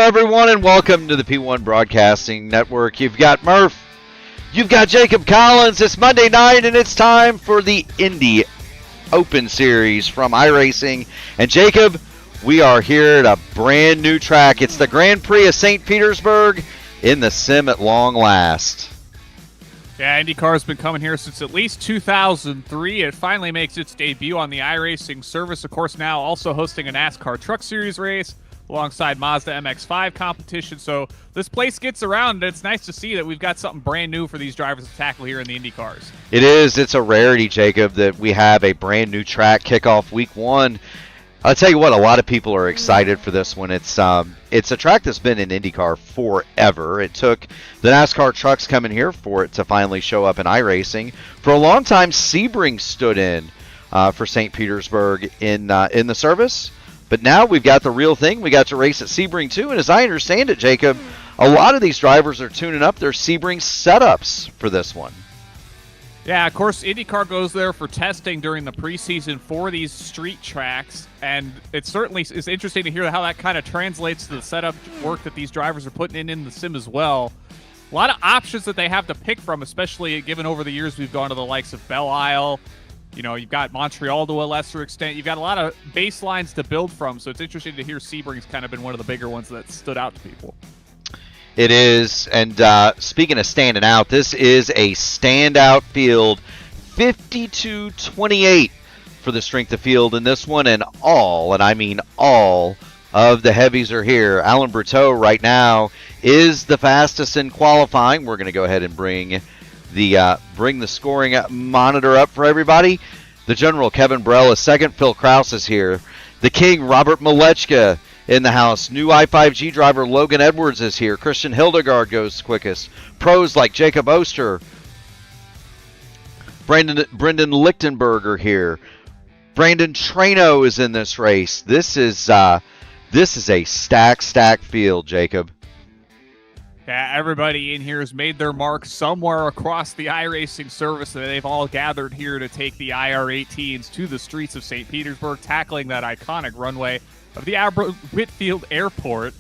everyone, and welcome to the P1 Broadcasting Network. You've got Murph, you've got Jacob Collins. It's Monday night, and it's time for the Indy Open Series from iRacing. And Jacob, we are here at a brand new track. It's the Grand Prix of St. Petersburg in the sim at long last. Yeah, INDYCAR's been coming here since at least 2003. It finally makes its debut on the iRacing service. Of course, now also hosting a NASCAR Truck Series race alongside Mazda MX-5 competition. So this place gets around, and it's nice to see that we've got something brand new for these drivers to tackle here in the Indy cars. It is. It's a rarity, Jacob, that we have a brand new track kickoff week one. I'll tell you what, a lot of people are excited for this one. It's a track that's been in IndyCar forever. It took the NASCAR trucks coming here for it to finally show up in iRacing. For a long time, Sebring stood in for St. Petersburg in the service. But now we've got the real thing. We got to race at Sebring too. And as I understand it, Jacob, a lot of these drivers are tuning up their Sebring setups for this one. Yeah, of course, IndyCar goes there for testing during the preseason for these street tracks, and it certainly is interesting to hear how that kind of translates to the setup work that these drivers are putting in the sim as well. A lot of options that they have to pick from, especially given over the years we've gone to the likes of Belle Isle. You know, you've got Montreal to a lesser extent. You've got a lot of baselines to build from, so it's interesting to hear Sebring's kind of been one of the bigger ones that stood out to people. It is, and speaking of standing out, this is a standout field, 52-28 for the strength of field in this one, and I mean all, of the heavies are here. Alan Berteau right now is the fastest in qualifying. We're going to go ahead and bring the scoring monitor up for everybody. The General Kevin Brell is second. Phil Kraus is here. The King Robert Malechka in the house. New i5G driver Logan Edwards is here. Christian Hildegard goes quickest. Pros like Jacob Oster, Brendan Lichtenberger here. Brandon Trano is in this race. This is a stacked field, Jacob. Yeah, everybody in here has made their mark somewhere across the iRacing service, and they've all gathered here to take the IR18s to the streets of St. Petersburg, tackling that iconic runway of the Albert Whitfield Airport.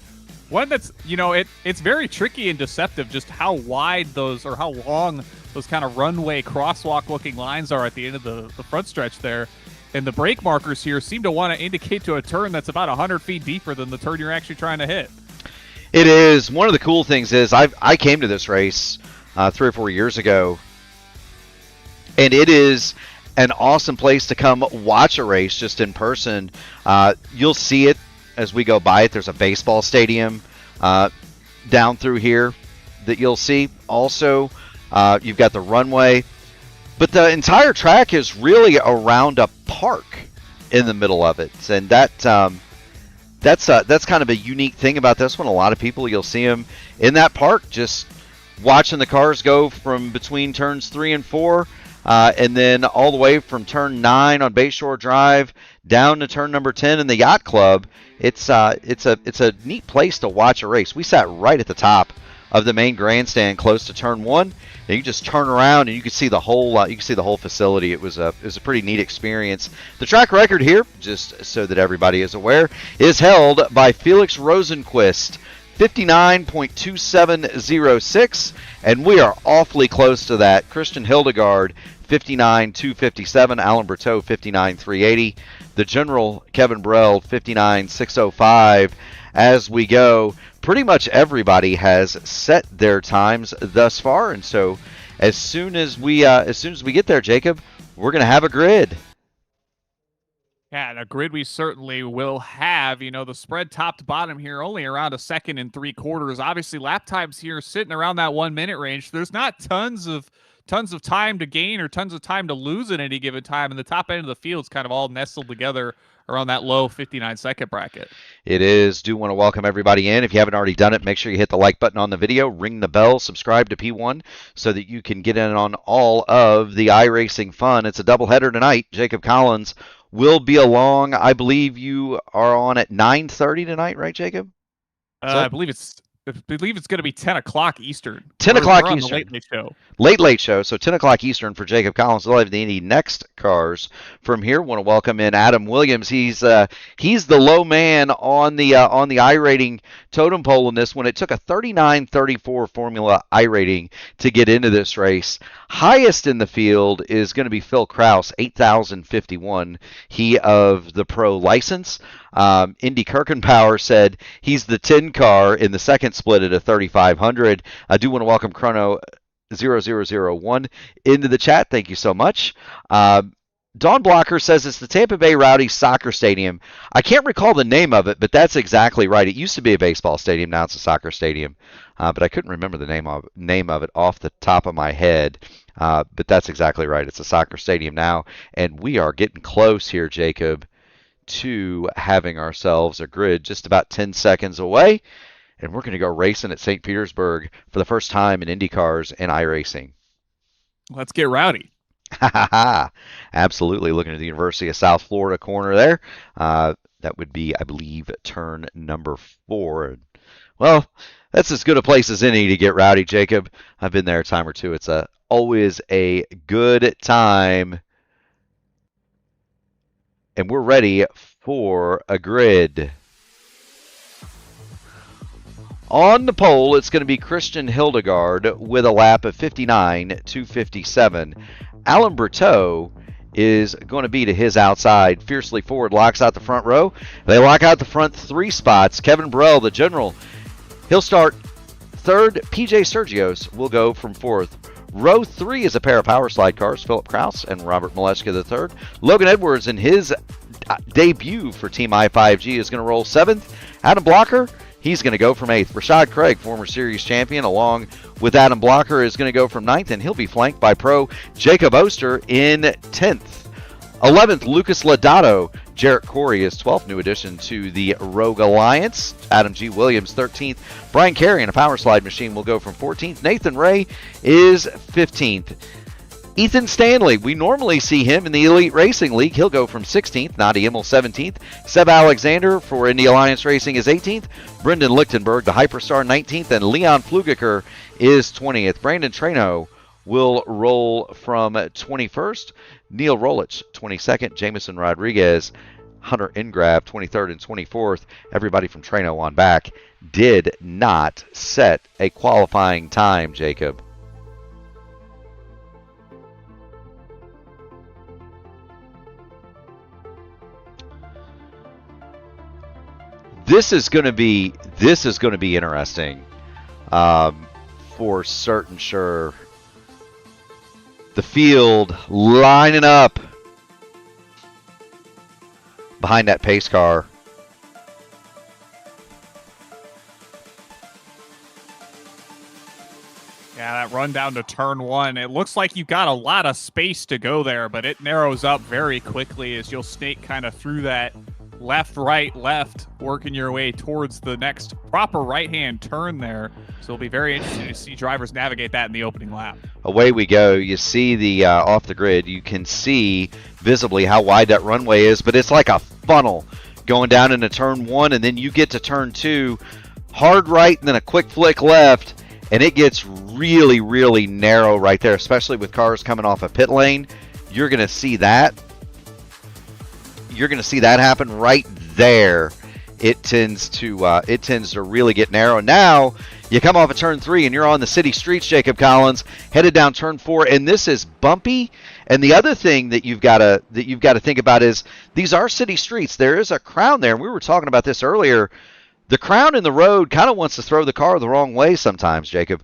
One that's, it's very tricky and deceptive just how wide those, or how long those kind of runway crosswalk-looking lines are at the end of the front stretch there. And the brake markers here seem to want to indicate to a turn that's about 100 feet deeper than the turn you're actually trying to hit. It is. One of the cool things is I came to this race 3 or 4 years ago, and it is an awesome place to come watch a race just in person. You'll see it as we go by it. There's a baseball stadium down through here that you'll see. Also, you've got the runway, but the entire track is really around a park in the middle of it, and that's kind of a unique thing about this one. A lot of people, you'll see them in that park just watching the cars go from between turns 3 and 4, and then all the way from turn 9 on Bayshore Drive down to turn number 10 in the Yacht Club. It's a neat place to watch a race. We sat right at the top of the main grandstand, close to turn 1. And you just turn around and you can see the whole facility. It was a pretty neat experience. The track record here, just so that everybody is aware, is held by Felix Rosenquist, 59.2706, and we are awfully close to that. Christian Hildegard, 59.257, Alan Berteau, 59.380, the General Kevin Brell, 59.605. As we go, pretty much everybody has set their times thus far, and so as soon as we get there, Jacob, we're going to have a grid. Yeah, and a grid we certainly will have. The spread top to bottom here only around 1 2 3/4. Obviously, lap times here sitting around that 1 minute range. There's not tons of time to gain or tons of time to lose at any given time, and the top end of the field's kind of all nestled together around that low 59-second bracket. It is. Do want to welcome everybody in. If you haven't already done it, make sure you hit the like button on the video, ring the bell, subscribe to P1 so that you can get in on all of the iRacing fun. It's a doubleheader tonight. Jacob Collins will be along. I believe you are on at 9:30 tonight, right, Jacob? I believe it's I believe it's going to be 10 o'clock Eastern. 10 We're o'clock on the Eastern. Late Late Show. Late show, so 10 o'clock Eastern for Jacob Collins. We'll have the Indy Next Cars from here. Want to welcome in Adam Williams. He's the low man on the iRating totem pole in this one. It took a 39-34 Formula iRating to get into this race. Highest in the field is going to be Phil Kraus, 8,051. He of the pro license. Indy Kirkenpower said he's the 10 car in the second split at a 3,500. I do want to welcome Chrono 0001 into the chat. Thank you so much. Dawn Blocker says it's the Tampa Bay Rowdy Soccer Stadium. I can't recall the name of it, but that's exactly right. It used to be a baseball stadium. Now it's a soccer stadium. But I couldn't remember the name of it off the top of my head. But that's exactly right. It's a soccer stadium now. And we are getting close here, Jacob, to having ourselves a grid just about 10 seconds away. And we're going to go racing at St. Petersburg for the first time in INDYCARs and iRacing. Let's get rowdy. Absolutely. Looking at the University of South Florida corner there. That would be, I believe, turn number 4. Well, that's as good a place as any to get rowdy, Jacob. I've been there a time or two. It's always a good time. And we're ready for a grid. On the pole, it's going to be Christian Hildegard with a lap of 59.257. Alan Berteau is going to be to his outside. Fiercely Forward locks out the front row. They lock out the front 3 spots. Kevin Burrell, the general, he'll start 3rd. PJ Sergios will go from 4th. Row 3 is a pair of power slide cars, Philip Kraus and Robert Moleshka III. Logan Edwards in his debut for Team I5G is going to roll 7th. Adam Blocker, he's going to go from 8th. Rashad Craig, former series champion, along with Adam Blocker, is going to go from 9th, and he'll be flanked by pro Jacob Oster in 10th. 11th, Lucas Lodato. Jarrett Corey is 12th, new addition to the Rogue Alliance. Adam G. Williams, 13th. Brian Carey in a power slide machine will go from 14th. Nathan Ray is 15th. Ethan Stanley, we normally see him in the Elite Racing League. He'll go from 16th. Nadi Immel, 17th. Seb Alexander for Indy Alliance Racing is 18th. Brendan Lichtenberg, the Hyperstar, 19th. And Leon Flugiker is 20th. Brandon Treno will roll from 21st. Neil Rolich, 22nd. Jameson Rodriguez, Hunter Ingrab, 23rd and 24th. Everybody from Treno on back did not set a qualifying time, Jacob. This is going to be interesting, for certain sure. The field lining up behind that pace car. Yeah, that run down to turn 1. It looks like you've got a lot of space to go there, but it narrows up very quickly as you'll snake kind of through that left, right, left, working your way towards the next proper right-hand turn there. So it'll be very interesting to see drivers navigate that in the opening lap. Away we go. You see the off the grid. You can see visibly how wide that runway is, but it's like a funnel going down into turn 1, and then you get to turn 2, hard right, and then a quick flick left, and it gets really, really narrow right there, especially with cars coming off a pit lane. You're going to see that. You're going to see that happen right there. It tends to really get narrow. Now you come off of turn 3 and you're on the city streets, Jacob Collins, headed down turn 4, and this is bumpy. And the other thing that you've got to think about is these are city streets. There is a crown there. We were talking about this earlier. The crown in the road kind of wants to throw the car the wrong way sometimes, Jacob.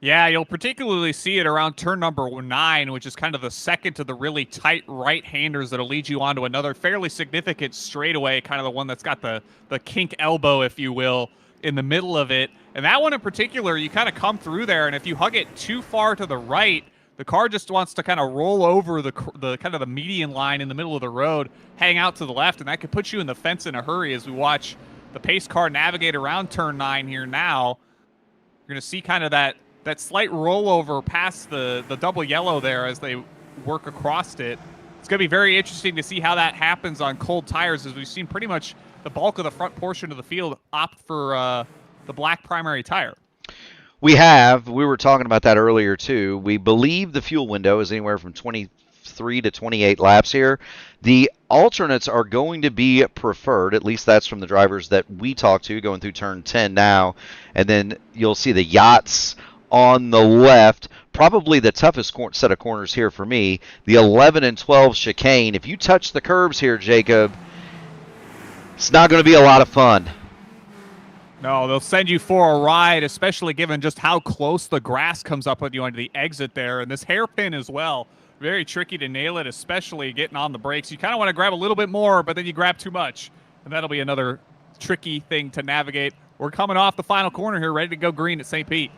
Yeah, you'll particularly see it around turn number 9, which is kind of the second to the really tight right-handers that'll lead you onto another fairly significant straightaway, kind of the one that's got the kink elbow, if you will, in the middle of it. And that one in particular, you kind of come through there, and if you hug it too far to the right, the car just wants to kind of roll over the kind of the median line in the middle of the road, hang out to the left, and that could put you in the fence in a hurry as we watch the pace car navigate around turn 9 here now. You're going to see kind of that slight rollover past the double yellow there as they work across it. It's going to be very interesting to see how that happens on cold tires, as we've seen pretty much the bulk of the front portion of the field opt for the black primary tire. We were talking about that earlier too. We believe the fuel window is anywhere from 23 to 28 laps here. The alternates are going to be preferred, at least that's from the drivers that we talked to going through turn 10 now. And then you'll see the yachts on the left. Probably the toughest set of corners here for me, the 11 and 12 chicane. If you touch the curbs here, Jacob, it's not going to be a lot of fun. No, they'll send you for a ride, especially given just how close the grass comes up with you onto the exit there. And this hairpin as well, very tricky to nail it, especially getting on the brakes. You kind of want to grab a little bit more, but then you grab too much. And that'll be another tricky thing to navigate. We're coming off the final corner here, ready to go green at St. Pete.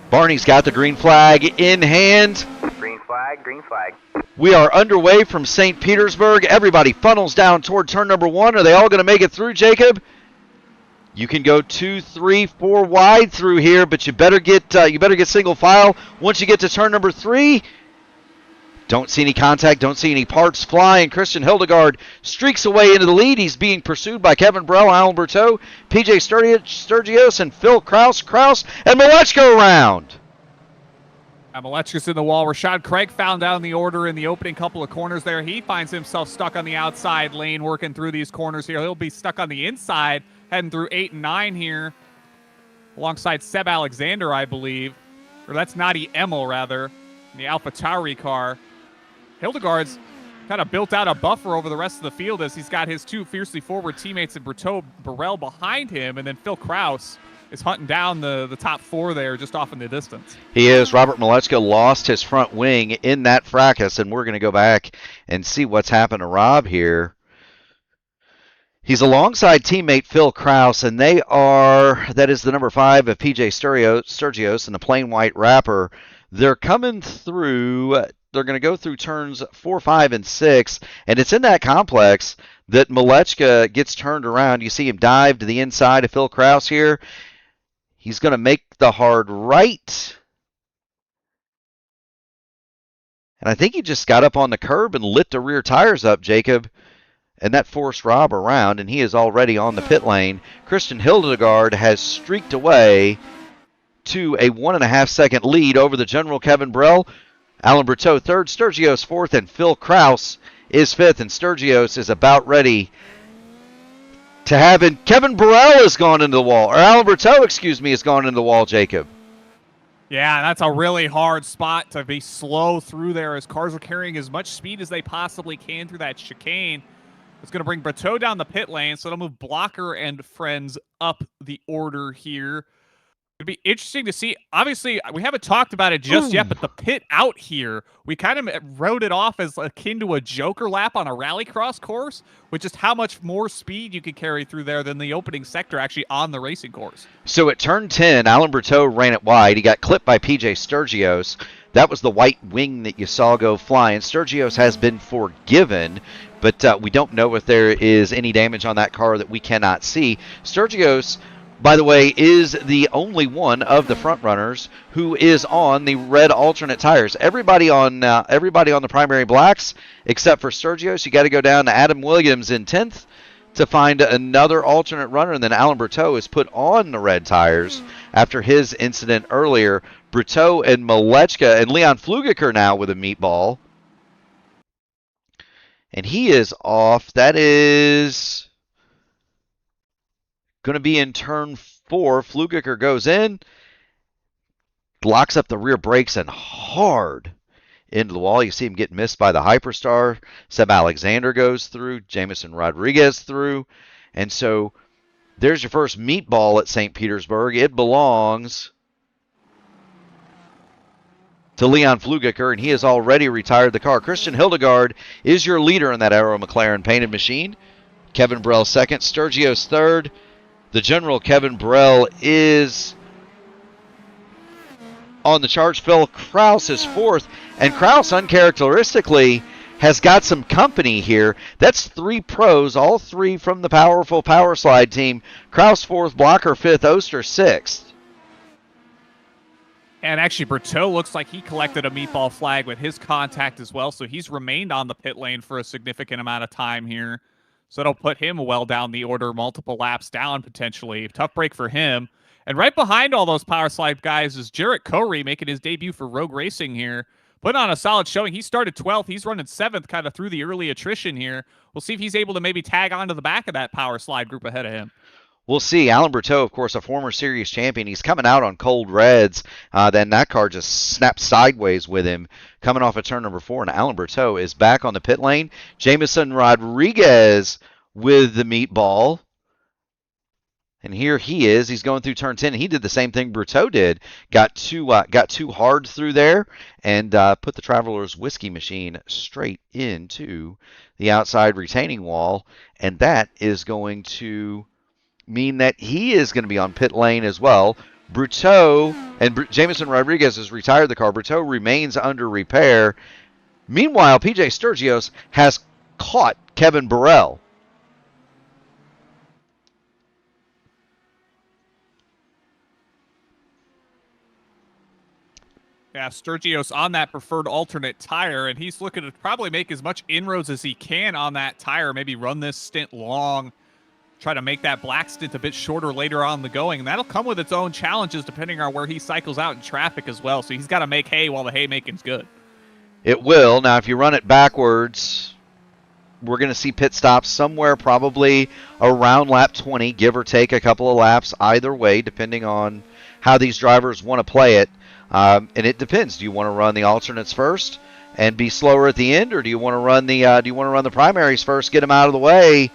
Barney's got the green flag in hand. Green flag, green flag. We are underway from St. Petersburg. Everybody funnels down toward turn number 1. Are they all going to make it through, Jacob? You can go 2, 3, 4 wide through here, but you better get single file. Once you get to turn number 3, don't see any contact, don't see any parts flying. Christian Hildegard streaks away into the lead. He's being pursued by Kevin Burrell, Alan Berteau, PJ Sturgios, and Phil Kraus. Kraus and Malechko around. Malechko's in the wall. Rashad Craig found down the order in the opening couple of corners there. He finds himself stuck on the outside lane working through these corners here. He'll be stuck on the inside heading through 8 and 9 here alongside Seb Alexander, I believe. Or that's Nadi Emil, rather, in the Alpha Tauri car. Hildegard's kind of built out a buffer over the rest of the field as he's got his 2 fiercely forward teammates in Berteau Burrell behind him, and then Phil Kraus is hunting down the top 4 there just off in the distance. He is. Robert Malechko lost his front wing in that fracas, and we're going to go back and see what's happened to Rob here. He's alongside teammate Phil Kraus, and that is the number 5 of PJ Sturgios in the plain white wrapper. They're coming through, they're going to go through turns 4, 5, and 6, and it's in that complex that Malechka gets turned around. You see him dive to the inside of Phil Kraus here. He's going to make the hard right. And I think he just got up on the curb and lit the rear tires up, Jacob. And that forced Rob around, and he is already on the pit lane. Christian Hildegard has streaked away to a 1.5-second lead over the general Kevin Burrell. Alan Berteau 3rd, Sturgios 4th, and Phil Kraus is 5th. And Sturgios is about ready to have it. Kevin Burrell has gone into the wall, or Alan Berteau, has gone into the wall, Jacob. Yeah, that's a really hard spot to be slow through there as cars are carrying as much speed as they possibly can through that chicane. It's going to bring Berteau down the pit lane, so it'll move Blocker and friends up the order here. It'd be interesting to see. Obviously, we haven't talked about it just yet, but the pit out here, we kind of wrote it off as akin to a joker lap on a rallycross course, with just how much more speed you could carry through there than the opening sector actually on the racing course. So at turn 10, Alan Berteau ran it wide. He got clipped by PJ Sturgios. That was the white wing that you saw go flying. Sturgios has been forgiven, but we don't know if there is any damage on that car that we cannot see. Sturgios, by the way, is the only one of the front runners who is on the red alternate tires. Everybody on the primary blacks, except for Sturgios. You got to go down to Adam Williams in 10th to find another alternate runner, and then Alan Berteau is put on the red tires after his incident earlier. Berteau and Malechka and Leon Flugiker now with a meatball. And he is off. That is going to be in turn 4. Flugiker goes in, locks up the rear brakes, and hard into the wall. You see him get missed by the Hyperstar. Seb Alexander goes through. Jamison Rodriguez through. And so there's your first meatball at St. Petersburg. It belongs to Leon Flugiker, and he has already retired the car. Christian Hildegard is your leader in that Aero McLaren painted machine. Kevin Burrell 2nd, Sturgios 3rd. The general Kevin Burrell is on the charge. Phil Kraus is 4th, and Kraus uncharacteristically has got some company here. That's 3 pros, all 3 from the powerful Power Slide team. Kraus 4th, Blocker 5th, Oster 6th. And actually, Berteau looks like he collected a meatball flag with his contact as well, so he's remained on the pit lane for a significant amount of time here. So it'll put him well down the order, multiple laps down potentially. Tough break for him. And right behind all those power slide guys is Jarrett Corey making his debut for Rogue Racing here. Putting on a solid showing. He started 12th. He's running 7th kind of through the early attrition here. We'll see if he's able to maybe tag onto the back of that power slide group ahead of him. We'll see. Alan Berteau, of course, a former series champion. He's coming out on cold reds. Then that car just snapped sideways with him coming off of turn number 4. And Alan Berteau is back on the pit lane. Jameson Rodriguez with the meatball. And here he is. He's going through turn 10. He did the same thing Berteau did. Got too hard through there and put the Traveler's Whiskey machine straight into the outside retaining wall. And that is going to mean that he is going to be on pit lane as well. Berteau and Jameson Rodriguez has retired the car. Berteau remains under repair. Meanwhile, PJ Sturgios has caught Kevin Burrell. Yeah, Sturgios on that preferred alternate tire, and he's looking to probably make as much inroads as he can on that tire, maybe run this stint long, try to make that black stint a bit shorter later on the going, and that'll come with its own challenges depending on where he cycles out in traffic as well, so he's got to make hay while the haymaking's good. It will. Now, if you run it backwards, we're going to see pit stops somewhere probably around lap 20, give or take a couple of laps either way, depending on how these drivers want to play it. And it depends. Do you want to run the alternates first and be slower at the end, or do you want to run the primaries first, get them out of the way,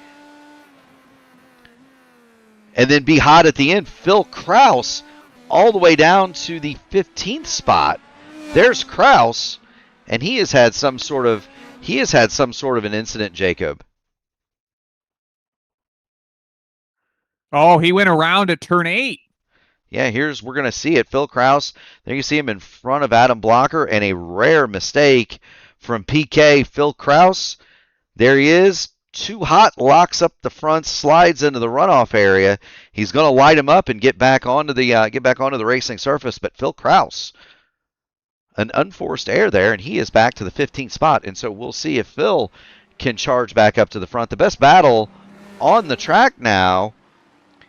and then be hot at the end? Phil Kraus all the way down to the 15th spot. There's Kraus, and he has had some sort of an incident, Jacob. Oh, he went around at turn 8. Yeah, we're going to see it. Phil Kraus, there you see him in front of Adam Blocker, and a rare mistake from PK. Phil Kraus, there he is, too hot, locks up the front, slides into the runoff area. He's going to light him up and get back onto the racing surface, but Phil Kraus, an unforced error there, and he is back to the 15th spot, and so we'll see if Phil can charge back up to the front. The best battle on the track now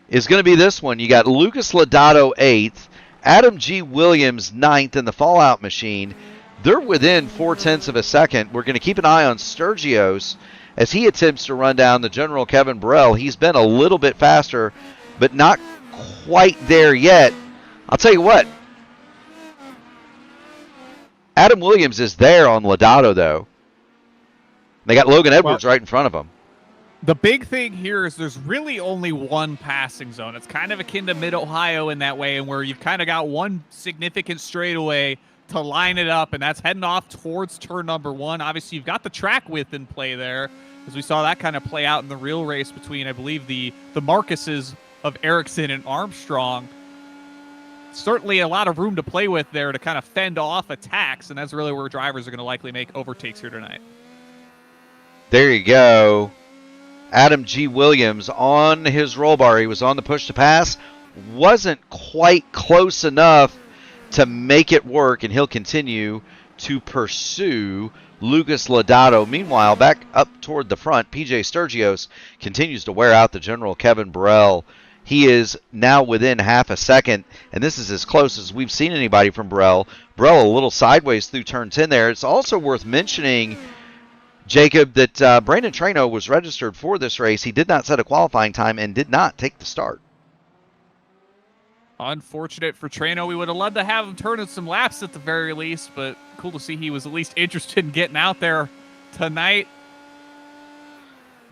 is going to be this one. You got Lucas Lodato 8th, Adam G. Williams 9th in the Fallout machine. They're within 0.4 of a second. We're going to keep an eye on Sturgios as he attempts to run down the general Kevin Burrell. He's been a little bit faster, but not quite there yet. I'll tell you what, Adam Williams is there on Lodato, though. They got Logan Edwards right in front of him. The big thing here is there's really only one passing zone. It's kind of akin to Mid-Ohio in that way, and where you've kind of got one significant straightaway to line it up, and that's heading off towards turn number 1. Obviously, you've got the track width in play there, as we saw that kind of play out in the real race between, I believe, the Marcuses of Ericsson and Armstrong. Certainly a lot of room to play with there to kind of fend off attacks, and that's really where drivers are going to likely make overtakes here tonight. There you go. Adam G. Williams on his roll bar. He was on the push to pass. Wasn't quite close enough to make it work, and he'll continue to pursue Lucas Lodato. Meanwhile, back up toward the front, PJ Sturgios continues to wear out the general Kevin Burrell. He is now within half a second, and this is as close as we've seen anybody from Burrell. Burrell a little sideways through turn 10 there. It's also worth mentioning, Jacob, that Brandon Trano was registered for this race. He did not set a qualifying time and did not take the start. Unfortunate for Trano. We would have loved to have him turn in some laps at the very least, but cool to see he was at least interested in getting out there tonight.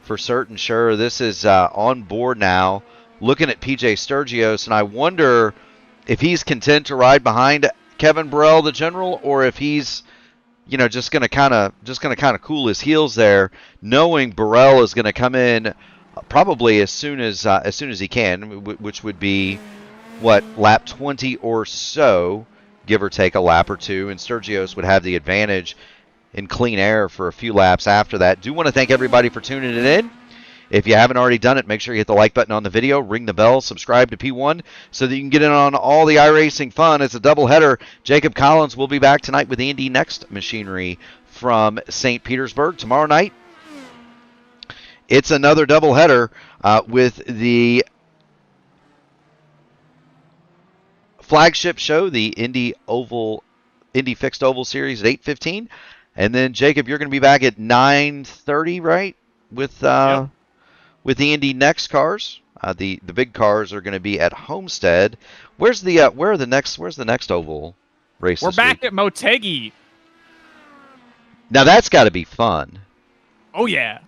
For certain, sure. This is on board now. Looking at PJ Sturgios, and I wonder if he's content to ride behind Kevin Burrell, the general, or if he's just going to kind of cool his heels there, knowing Burrell is going to come in probably as soon as he can, which would be lap 20 or so, give or take a lap or two, and Sturgios would have the advantage in clean air for a few laps after that. Do want to thank everybody for tuning it in. If you haven't already done it, make sure you hit the like button on the video, ring the bell, subscribe to P1 so that you can get in on all the iRacing fun. It's a doubleheader. Jacob Collins will be back tonight with the Indy Next machinery from St. Petersburg. Tomorrow night, it's another doubleheader with the flagship show, the Indy Fixed Oval Series at 8:15, and then Jacob, you're going to be back at 9:30, right? With the Indy Next cars. The big cars are going to be at Homestead. Where's the next oval race? We're this back week? at Motegi. Now that's got to be fun. Oh yeah.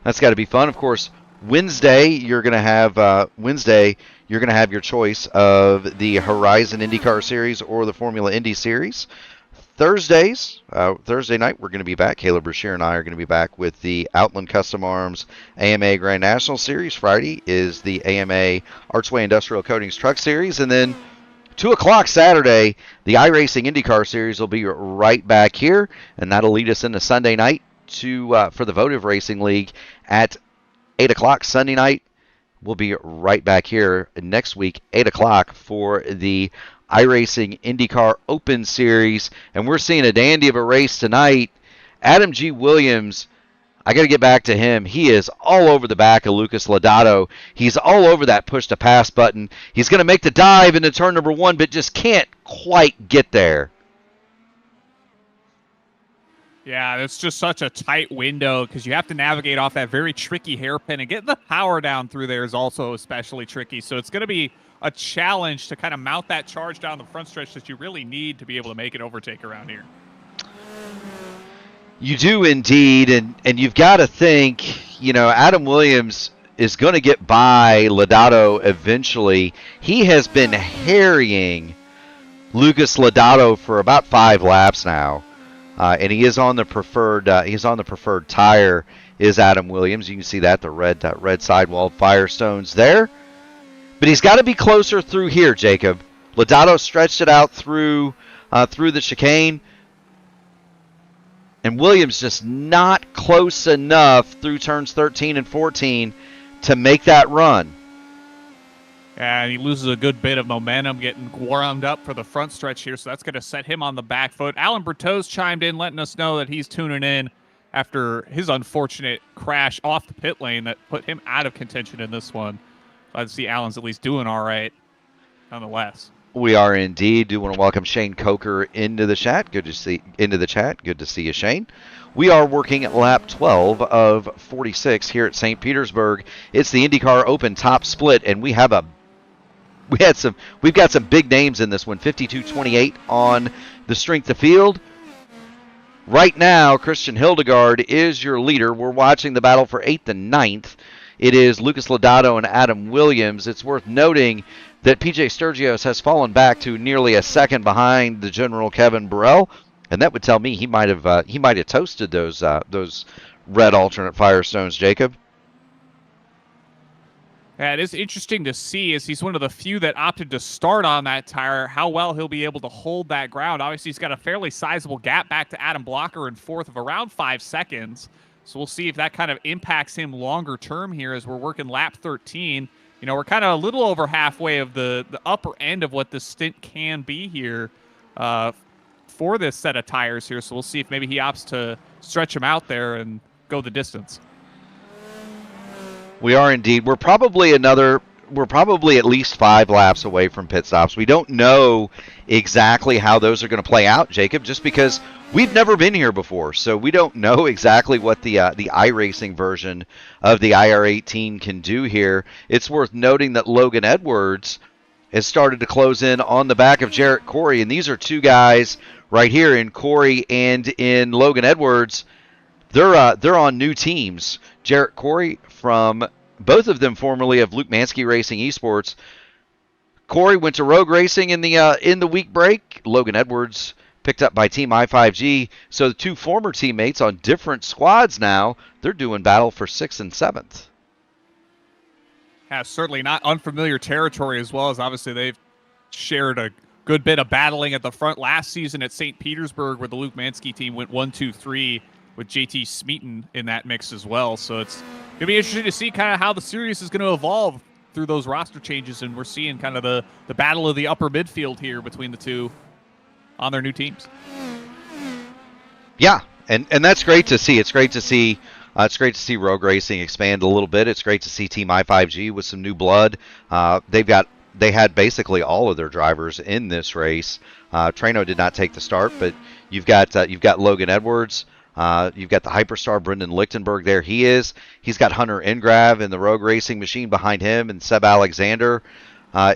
That's got to be fun. Of course, Wednesday you're going to have your choice of the Horizon INDYCAR Series or the Formula Indy Series. Thursday night we're going to be back. Caleb Brashear and I are going to be back with the Outland Custom Arms AMA Grand National Series. Friday is the AMA Archway Industrial Coatings Truck Series, and then 2 o'clock Saturday, the iRacing INDYCAR Series will be right back here, and that'll lead us into Sunday night for the Votive Racing League at 8 o'clock Sunday night. We'll be right back here next week, 8 o'clock, for the iRacing INDYCAR Open Series. And we're seeing a dandy of a race tonight. Adam G. Williams, I got to get back to him. He is all over the back of Lucas Lodato. He's all over that push-to-pass button. He's going to make the dive into turn number 1, but just can't quite get there. Yeah, it's just such a tight window because you have to navigate off that very tricky hairpin, and getting the power down through there is also especially tricky. So it's going to be a challenge to kind of mount that charge down the front stretch that you really need to be able to make an overtake around here. You do indeed, and you've got to think, Adam Williams is going to get by Lodato eventually. He has been harrying Lucas Lodato for about 5 laps now. And he is on the preferred. He's on the preferred tire. Is Adam Williams? You can see that, the red sidewall Firestones there. But he's got to be closer through here, Jacob. Lodato stretched it out through the chicane, and Williams just not close enough through turns 13 and 14 to make that run. And he loses a good bit of momentum getting warmed up for the front stretch here, so that's going to set him on the back foot. Alan Bertot's chimed in, letting us know that he's tuning in after his unfortunate crash off the pit lane that put him out of contention in this one. Glad to see Alan's at least doing all right, nonetheless. We are indeed. Do want to welcome Shane Coker into the chat. Good to see you, Shane. We are working at lap 12 of 46 here at St. Petersburg. It's the INDYCAR Open top split, and we've got some big names in this one. 52-28 on the strength of field. Right now, Christian Hildegard is your leader. We're watching the battle for 8th and 9th. It is Lucas Lodato and Adam Williams. It's worth noting that PJ Sturgios has fallen back to nearly a second behind the General Kevin Burrell, and that would tell me he might have toasted those red alternate Firestones, Jacob. Yeah, it is interesting to see, as he's one of the few that opted to start on that tire, how well he'll be able to hold that ground. Obviously, he's got a fairly sizable gap back to Adam Blocker in 4th of around 5 seconds. So we'll see if that kind of impacts him longer term here as we're working lap 13. We're kind of a little over halfway of the upper end of what this stint can be here for this set of tires here. So we'll see if maybe he opts to stretch him out there and go the distance. We are indeed. We're probably at least 5 laps away from pit stops. We don't know exactly how those are going to play out, Jacob, just because we've never been here before. So we don't know exactly what the iRacing version of the IR18 can do here. It's worth noting that Logan Edwards has started to close in on the back of Jarrett Corey, and these are 2 guys right here in Corey and in Logan Edwards. They're on new teams. Jarrett Corey, from both of them formerly of Luke Mansky Racing Esports. Corey went to Rogue Racing in the week break. Logan Edwards picked up by Team I5G. So the 2 former teammates on different squads now, they're doing battle for 6th and 7th. Yeah, certainly not unfamiliar territory, as well as obviously they've shared a good bit of battling at the front last season at St. Petersburg, where the Luke Mansky team went 1-2-3 with JT Smeaton in that mix as well. So it's going to be interesting to see kind of how the series is going to evolve through those roster changes, and we're seeing kind of the battle of the upper midfield here between the 2 on their new teams. Yeah, And that's great to see. It's great to see. It's great to see Rogue Racing expand a little bit. It's great to see Team I5G with some new blood. They had basically all of their drivers in this race. Trano did not take the start, but you've got Logan Edwards. You've got the hyperstar Brendan Lichtenberg there. He's got Hunter Ingrav in the Rogue Racing machine behind him, and Seb Alexander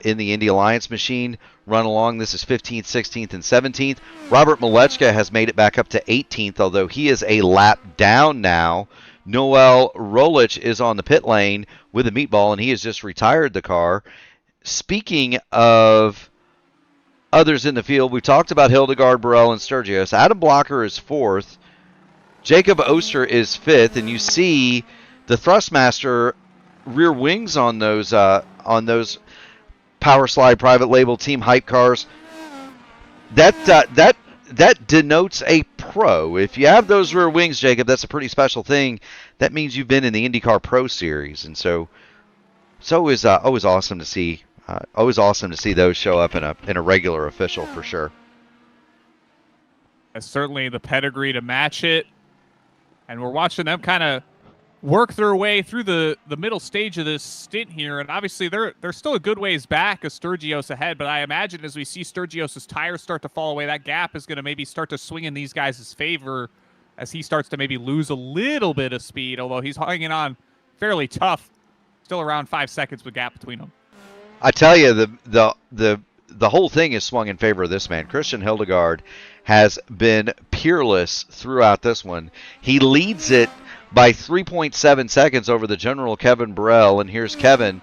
in the Indy Alliance machine run along. This is 15th, 16th, and 17th. Robert Malechka has made it back up to 18th, although he is a lap down now. Noel Rolich is on the pit lane with a meatball, and he has just retired the car. Speaking of others in the field, we talked about Hildegard, Burrell, and Sturgios. Adam Blocker is 4th. Jacob Oster is 5th, and you see the Thrustmaster rear wings on those Power Slide private label team hype cars. That denotes a pro. If you have those rear wings, Jacob, that's a pretty special thing. That means you've been in the INDYCAR Pro Series, and so it's always awesome to see. Always awesome to see those show up in a regular official for sure. That's certainly the pedigree to match it, and we're watching them kind of work their way through the middle stage of this stint here, and obviously they're still a good ways back of Sturgios ahead, but I imagine as we see Sturgios' tires start to fall away, that gap is going to maybe start to swing in these guys' favor as he starts to maybe lose a little bit of speed, although he's hanging on fairly tough, still around 5 seconds with gap between them. I tell you, the whole thing is swung in favor of this man. Christian Hildegard has been peerless throughout this one. He leads it by 3.7 seconds over the general Kevin Burrell, and here's Kevin.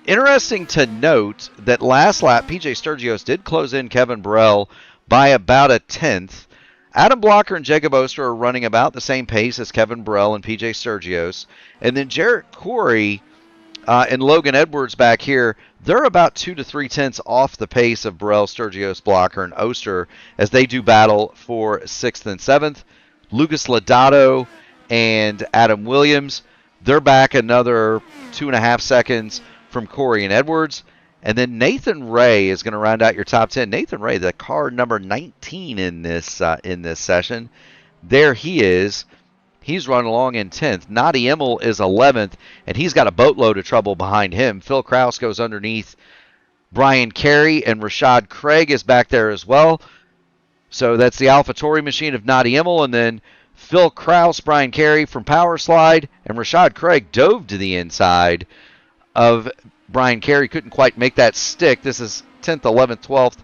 Interesting to note that last lap, PJ Sturgios did close in Kevin Burrell by about a tenth. Adam Blocker and Jacob Oster are running about the same pace as Kevin Burrell and PJ Sturgios. And then Jarrett Corey and Logan Edwards back here, they're about 2 to 3 tenths off the pace of Burrell, Sturgios, Blocker, and Oster as they do battle for 6th and 7th. Lucas Lodato and Adam Williams, they're back another 2.5 seconds from Corey and Edwards. And then Nathan Ray is going to round out your top 10. Nathan Ray, the car number 19 in this session. There he is. He's running along in 10th. Nadi Immel is 11th, and he's got a boatload of trouble behind him. Phil Kraus goes underneath Brian Carey, and Rashad Craig is back there as well. So that's the AlphaTauri machine of Nadi Immel, and then Phil Kraus, Brian Carey from Power Slide, and Rashad Craig dove to the inside of Brian Carey. Couldn't quite make that stick. This is 10th, 11th, 12th,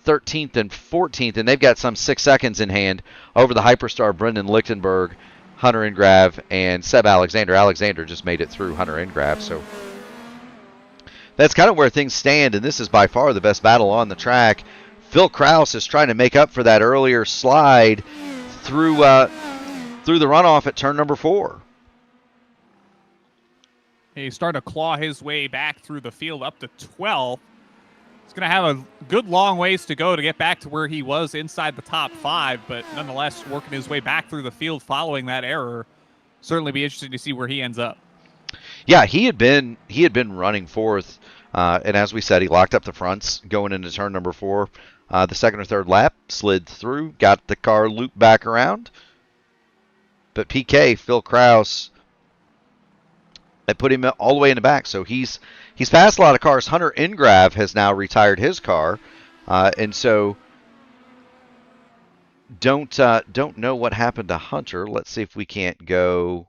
13th, and 14th, and they've got some 6 seconds in hand over the hyperstar Brendan Lichtenberg, Hunter Ingrav, and Seb Alexander. Alexander just made it through Hunter Ingrav, so that's kind of where things stand, and this is by far the best battle on the track. Phil Kraus is trying to make up for that earlier slide through the runoff at turn number 4. He's starting to claw his way back through the field up to 12th. He's going to have a good long ways to go to get back to where he was inside the top 5, but nonetheless working his way back through the field following that error. Certainly be interesting to see where he ends up. Yeah, he had been running 4th, and as we said, he locked up the fronts going into turn number 4. The second or third lap, slid through, got the car looped back around. But PK, Phil Kraus, that put him all the way in the back. So he's passed a lot of cars. Hunter Ingrav has now retired his car. And so don't know what happened to Hunter. Let's see if we can't go.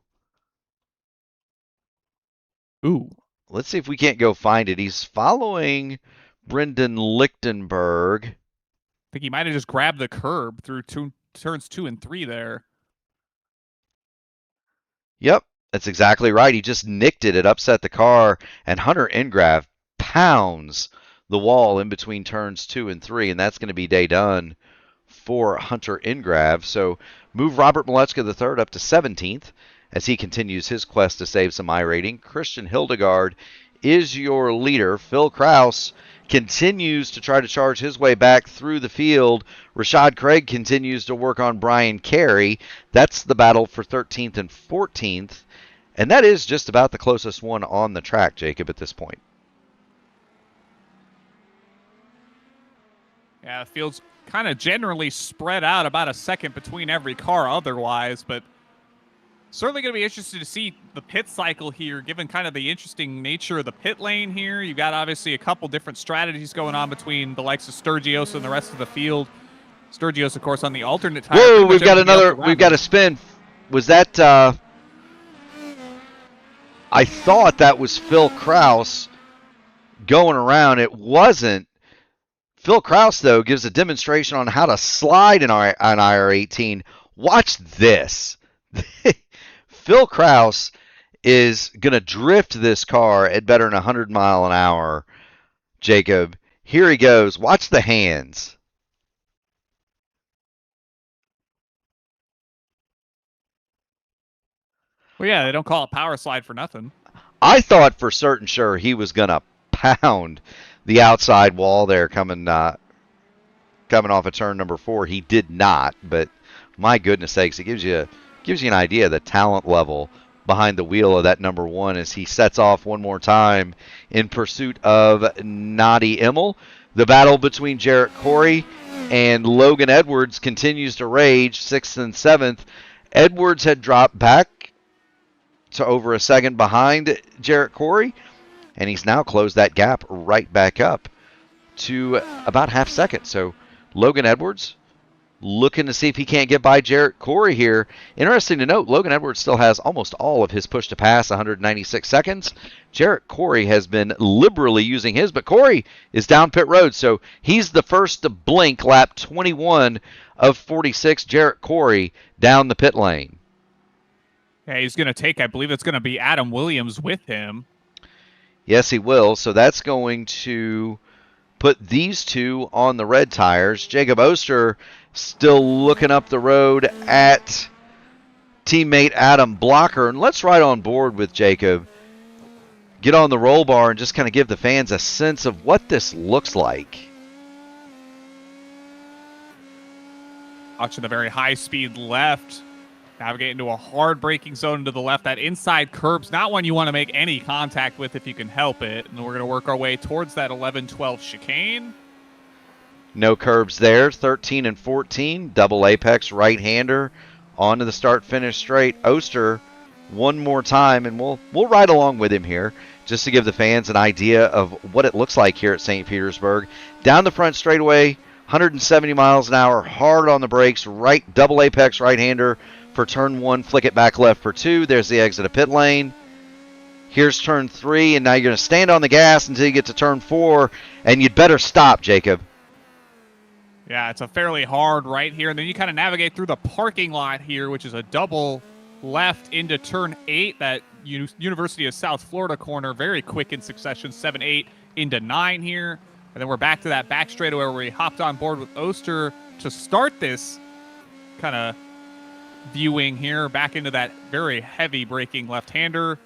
Ooh. Let's see if we can't go find it. He's following Brendan Lichtenberg. I think he might have just grabbed the curb through turns 2 and 3 there. Yep, that's exactly right. He just nicked it. It upset the car, and Hunter Ingrav pounds the wall in between turns 2 and 3, and that's going to be day done for Hunter Ingrav. So move Robert Malechka III up to 17th as he continues his quest to save some iRating. Christian Hildegard is your leader. Phil Kraus continues to try to charge his way back through the field. Rashad Craig continues to work on Brian Carey. That's the battle for 13th and 14th. And that is just about the closest one on the track, Jacob, at this point. Yeah, the field's kind of generally spread out about a second between every car otherwise, but certainly going to be interested to see the pit cycle here, given kind of the interesting nature of the pit lane here. You've got obviously a couple different strategies going on between the likes of Sturgis and the rest of the field. Sturgis, of course, on the alternate tire. Whoa, we've got a spin. Was that, I thought that was Phil Kraus going around. It wasn't. Phil Kraus, though, gives a demonstration on how to slide an IR18. Watch this. Phil Kraus is going to drift this car at better than 100 mile an hour, Jacob. Here he goes. Watch the hands. Well, yeah, they don't call it power slide for nothing. I thought for certain sure he was going to pound the outside wall there coming off of turn number 4. He did not, but my goodness sakes, it gives you an idea of the talent level behind the wheel of that number 1 as he sets off one more time in pursuit of Nadi Immel. The battle between Jarrett Corey and Logan Edwards continues to rage, 6th and 7th. Edwards had dropped back to over a second behind Jarrett Corey, and he's now closed that gap right back up to about half second. So Logan Edwards looking to see if he can't get by Jarrett Corey here. Interesting to note, Logan Edwards still has almost all of his push to pass, 196 seconds. Jarrett Corey has been liberally using his, but Corey is down pit road, so he's the first to blink, lap 21 of 46. Jarrett Corey down the pit lane. Yeah, he's going to take, I believe it's going to be Adam Williams with him. Yes, he will. So that's going to put these two on the red tires. Jacob Oster still looking up the road at teammate Adam Blocker. And let's ride on board with Jacob. Get on the roll bar and just kind of give the fans a sense of what this looks like. Watching the very high-speed left. Navigate into a hard braking zone to the left. That inside curb's not one you want to make any contact with if you can help it. And we're going to work our way towards that 11-12 chicane. No curbs there. 13 and 14. Double apex right-hander onto the start-finish straight. Oster one more time, and we'll ride along with him here just to give the fans an idea of what it looks like here at St. Petersburg. Down the front straightaway, 170 miles an hour, hard on the brakes, right double apex right-hander for turn 1, flick it back left for 2. There's the exit of pit lane. Here's turn 3, and now you're going to stand on the gas until you get to turn 4, and you'd better stop, Jacob. Yeah, it's a fairly hard right here, and then you kind of navigate through the parking lot here, which is a double left into turn 8, that University of South Florida corner, very quick in succession, 7-8 into 9 here. And then we're back to that back straightaway where we hopped on board with Oster to start this kind of viewing here, back into that very heavy braking left-hander.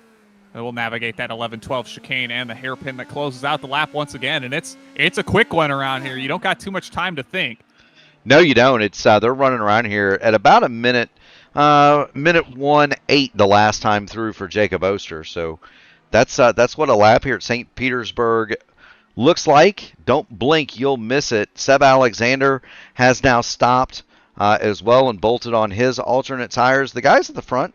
And we'll navigate that 11-12 chicane and the hairpin that closes out the lap once again. And it's a quick one around here. You don't got too much time to think. No, you don't. It's they're running around here at about a minute 1:08 the last time through for Jacob Oster. So that's what a lap here at St. Petersburg looks like. Don't blink, you'll miss it. Seb Alexander has now stopped as well and bolted on his alternate tires. The guys at the front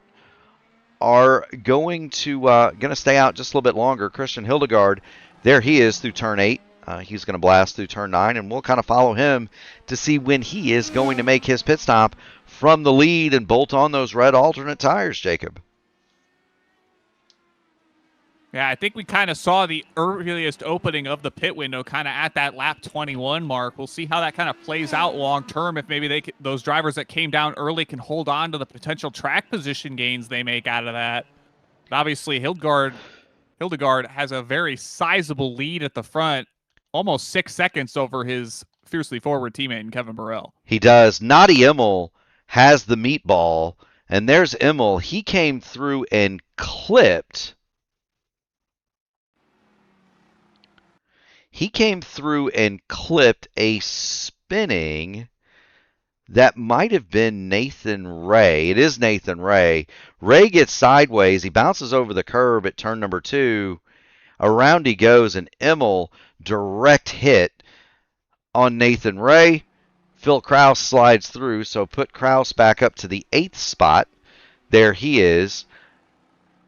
are going to stay out just a little bit longer. Christian Hildegard, there he is through turn 8. He's going to blast through turn 9, and we'll kind of follow him to see when he is going to make his pit stop from the lead and bolt on those red alternate tires, Jacob. Yeah, I think we kind of saw the earliest opening of the pit window kind of at that lap 21 mark. We'll see how that kind of plays out long term, if maybe those drivers that came down early can hold on to the potential track position gains they make out of that. But obviously, Hildegard has a very sizable lead at the front, almost 6 seconds over his fiercely forward teammate Kevin Burrell. He does. Nadi Immel has the meatball, and there's Immel. He came through and clipped. He came through and clipped a spinning that might have been Nathan Ray. It is Nathan Ray. Ray gets sideways. He bounces over the curb at turn number 2. Around he goes, and Immel direct hit on Nathan Ray. Phil Kraus slides through, so put Kraus back up to the 8th spot. There he is.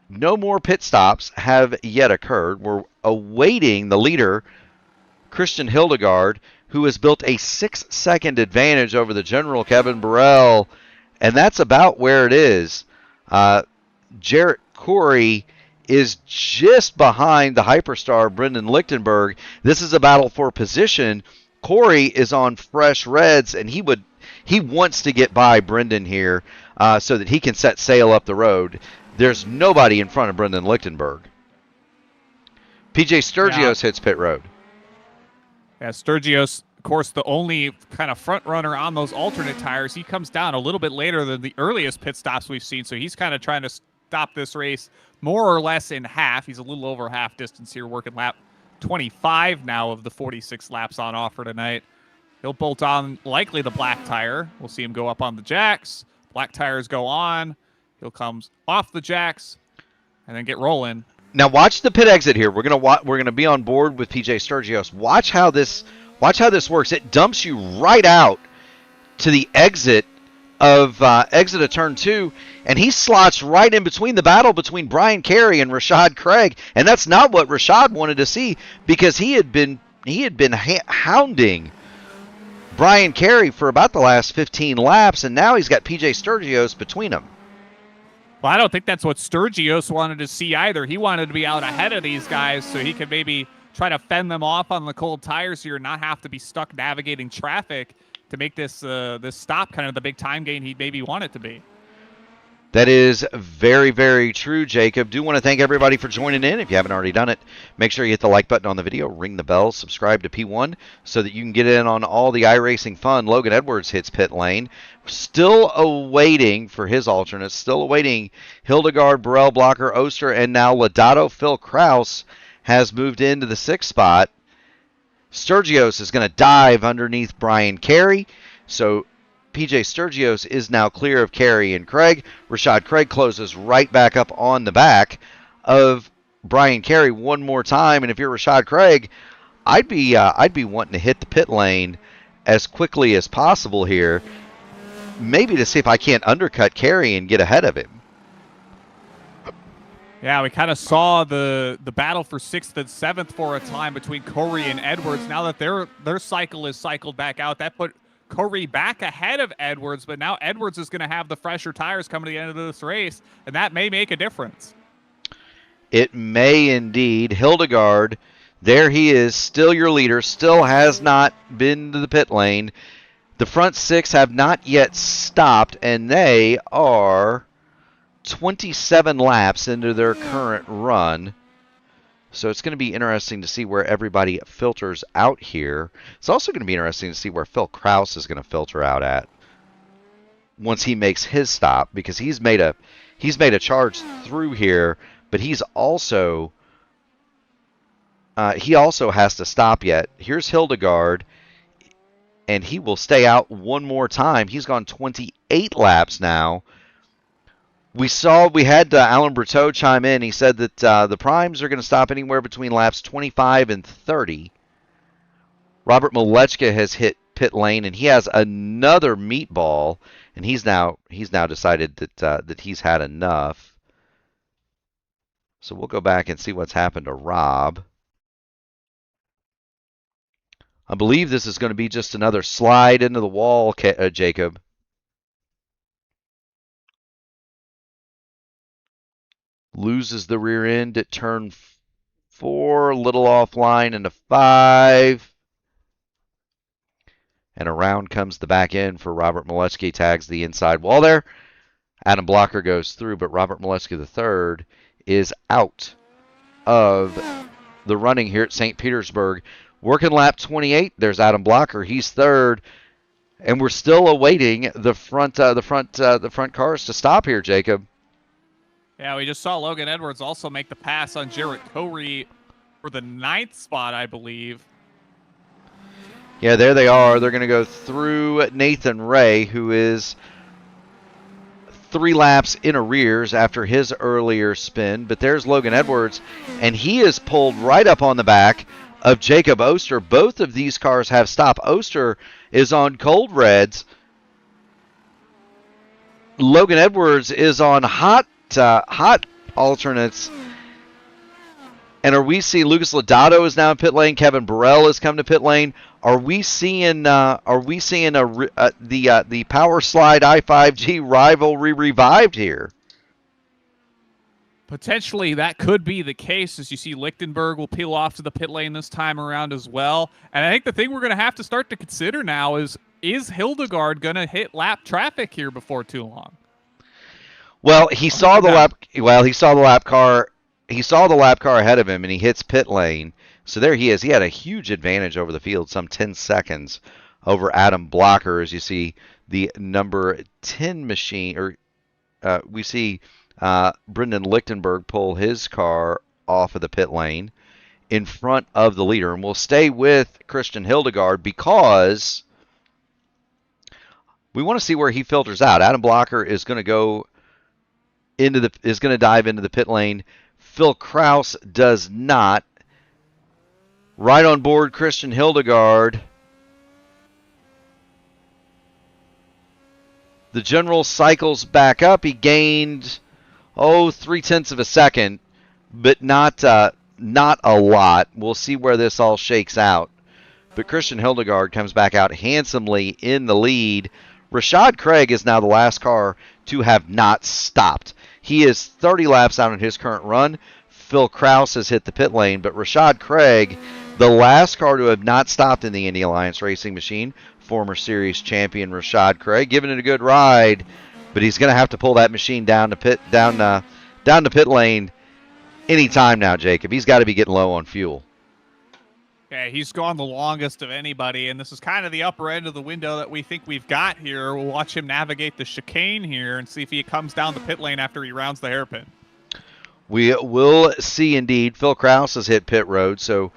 No more pit stops have yet occurred. We're awaiting the leader, Christian Hildegard, who has built a 6-second advantage over the general, Kevin Burrell, and that's about where it is. Jarrett Corey is just behind the hyperstar, Brendan Lichtenberg. This is a battle for position. Corey is on fresh reds, and he wants to get by Brendan here so that he can set sail up the road. There's nobody in front of Brendan Lichtenberg. PJ Sturgios hits pit road. Yeah, Sturgios, of course, the only kind of front runner on those alternate tires. He comes down a little bit later than the earliest pit stops we've seen, so he's kind of trying to stop this race more or less in half. He's a little over half distance here, working lap 25 now of the 46 laps on offer tonight. He'll bolt on likely the black tire. We'll see him go up on the jacks. Black tires go on. He'll come off the jacks and then get rolling. Now watch the pit exit here. We're gonna be on board with PJ Sturgios. Watch how this works. It dumps you right out to the exit of turn 2, and he slots right in between the battle between Brian Carey and Rashad Craig, and that's not what Rashad wanted to see, because he had been hounding Brian Carey for about the last 15 laps, and now he's got PJ Sturgios between them. Well, I don't think that's what Sturgios wanted to see either. He wanted to be out ahead of these guys so he could maybe try to fend them off on the cold tires here and not have to be stuck navigating traffic to make this this stop kind of the big time gain he'd maybe want it to be. That is very, very true, Jacob. Do want to thank everybody for joining in. If you haven't already done it, make sure you hit the like button on the video, ring the bell, subscribe to P1 so that you can get in on all the iRacing fun. Logan Edwards hits pit lane. Still awaiting for his alternates. Still awaiting Hildegard, Burrell, Blocker, Oster, and now Lodato. Phil Kraus has moved into the 6th spot. Sturgios is going to dive underneath Brian Carey. So PJ Sturgios is now clear of Carey and Craig. Rashad Craig closes right back up on the back of Brian Carey one more time. And if you're Rashad Craig, I'd be wanting to hit the pit lane as quickly as possible here, maybe to see if I can't undercut Carey and get ahead of him. Yeah, we kind of saw the battle for 6th and 7th for a time between Corey and Edwards. Now that their cycle is cycled back out, that put Corey back ahead of Edwards, but now Edwards is going to have the fresher tires coming to the end of this race, and that may make a difference. It may indeed. Hildegard, there he is, still your leader, still has not been to the pit lane. The front 6 have not yet stopped, and they are 27 laps into their current run. So it's going to be interesting to see where everybody filters out here. It's also going to be interesting to see where Phil Kraus is going to filter out at once he makes his stop, because he's made a charge through here, but he also has to stop yet. Here's Hildegard, and he will stay out one more time. He's gone 28 laps now. We had Alan Berteau chime in. He said that the primes are going to stop anywhere between laps 25 and 30. Robert Malechka has hit pit lane, and he has another meatball, and he's now decided that he's had enough. So we'll go back and see what's happened to Rob. I believe this is going to be just another slide into the wall, Jacob. Loses the rear end at turn 4, a little offline into 5. And around comes the back end for Robert Molesky, tags the inside wall there. Adam Blocker goes through, but Robert Molesky III is out of the running here at St. Petersburg. Working lap 28, there's Adam Blocker. He's third. And we're still awaiting the front cars to stop here, Jacob. Yeah, we just saw Logan Edwards also make the pass on Jarrett Corey for the 9th spot, I believe. Yeah, there they are. They're going to go through Nathan Ray, who is 3 laps in arrears after his earlier spin. But there's Logan Edwards, and he is pulled right up on the back of Jacob Oster. Both of these cars have stopped. Oster is on cold reds. Logan Edwards is on hot alternates. And are we seeing Lucas Lodato is now in pit lane? Kevin Burrell has come to pit lane. Are we seeing the Power Slide i5G rivalry revived here? Potentially, that could be the case, as you see Lichtenberg will peel off to the pit lane this time around as well. And I think the thing we're going to have to start to consider now is Hildegard going to hit lap traffic here before too long? Well, he saw the lap. Well, he saw the lap car. He saw the lap car ahead of him, and he hits pit lane. So there he is. He had a huge advantage over the field, some 10 seconds over Adam Blocker, as you see the number 10 machine, or we see Brendan Lichtenberg pull his car off of the pit lane in front of the leader. And we'll stay with Christian Hildegard because we want to see where he filters out. Adam Blocker is going to dive into the pit lane. Phil Kraus does not. Right on board, Christian Hildegard. The general cycles back up. He gained 0.3 of a second, but not a lot. We'll see where this all shakes out. But Christian Hildegard comes back out handsomely in the lead. Rashad Craig is now the last car to have not stopped. He is 30 laps out in his current run. Phil Kraus has hit the pit lane, but Rashad Craig, the last car to have not stopped in the Indy Alliance Racing Machine, former series champion Rashad Craig, giving it a good ride, but he's going to have to pull that machine down to pit lane any time now, Jacob. He's got to be getting low on fuel. Yeah, he's gone the longest of anybody, and this is kind of the upper end of the window that we think we've got here. We'll watch him navigate the chicane here and see if he comes down the pit lane after he rounds the hairpin. We will see indeed. Phil Kraus has hit pit road, so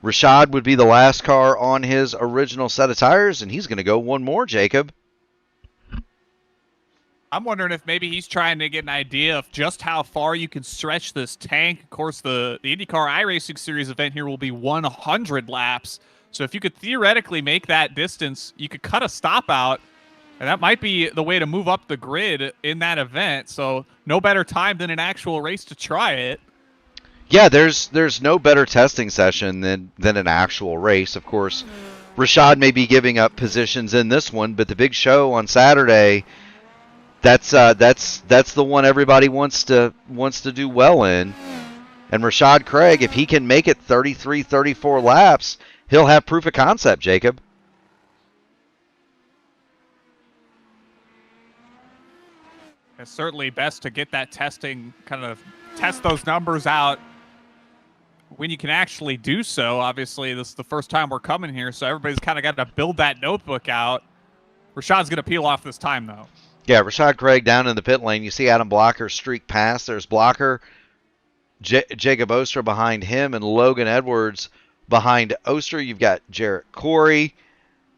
Rashad would be the last car on his original set of tires, and he's going to go one more, Jacob. I'm wondering if maybe he's trying to get an idea of just how far you can stretch this tank. Of course, the INDYCAR iRacing Series event here will be 100 laps. So if you could theoretically make that distance, you could cut a stop out, and that might be the way to move up the grid in that event. So no better time than an actual race to try it. Yeah, there's no better testing session than an actual race. Of course, Rashad may be giving up positions in this one, but the big show on Saturday, that's the one everybody wants to do well in. And Rashad Craig, if he can make it 33, 34 laps, he'll have proof of concept, Jacob. It's certainly best to get that testing, kind of test those numbers out when you can actually do so. Obviously, this is the first time we're coming here, so everybody's kind of got to build that notebook out. Rashad's going to peel off this time, though. Yeah, Rashad Craig down in the pit lane. You see Adam Blocker streak past. There's Blocker, Jacob Oster behind him, and Logan Edwards behind Oster. You've got Jarrett Corey,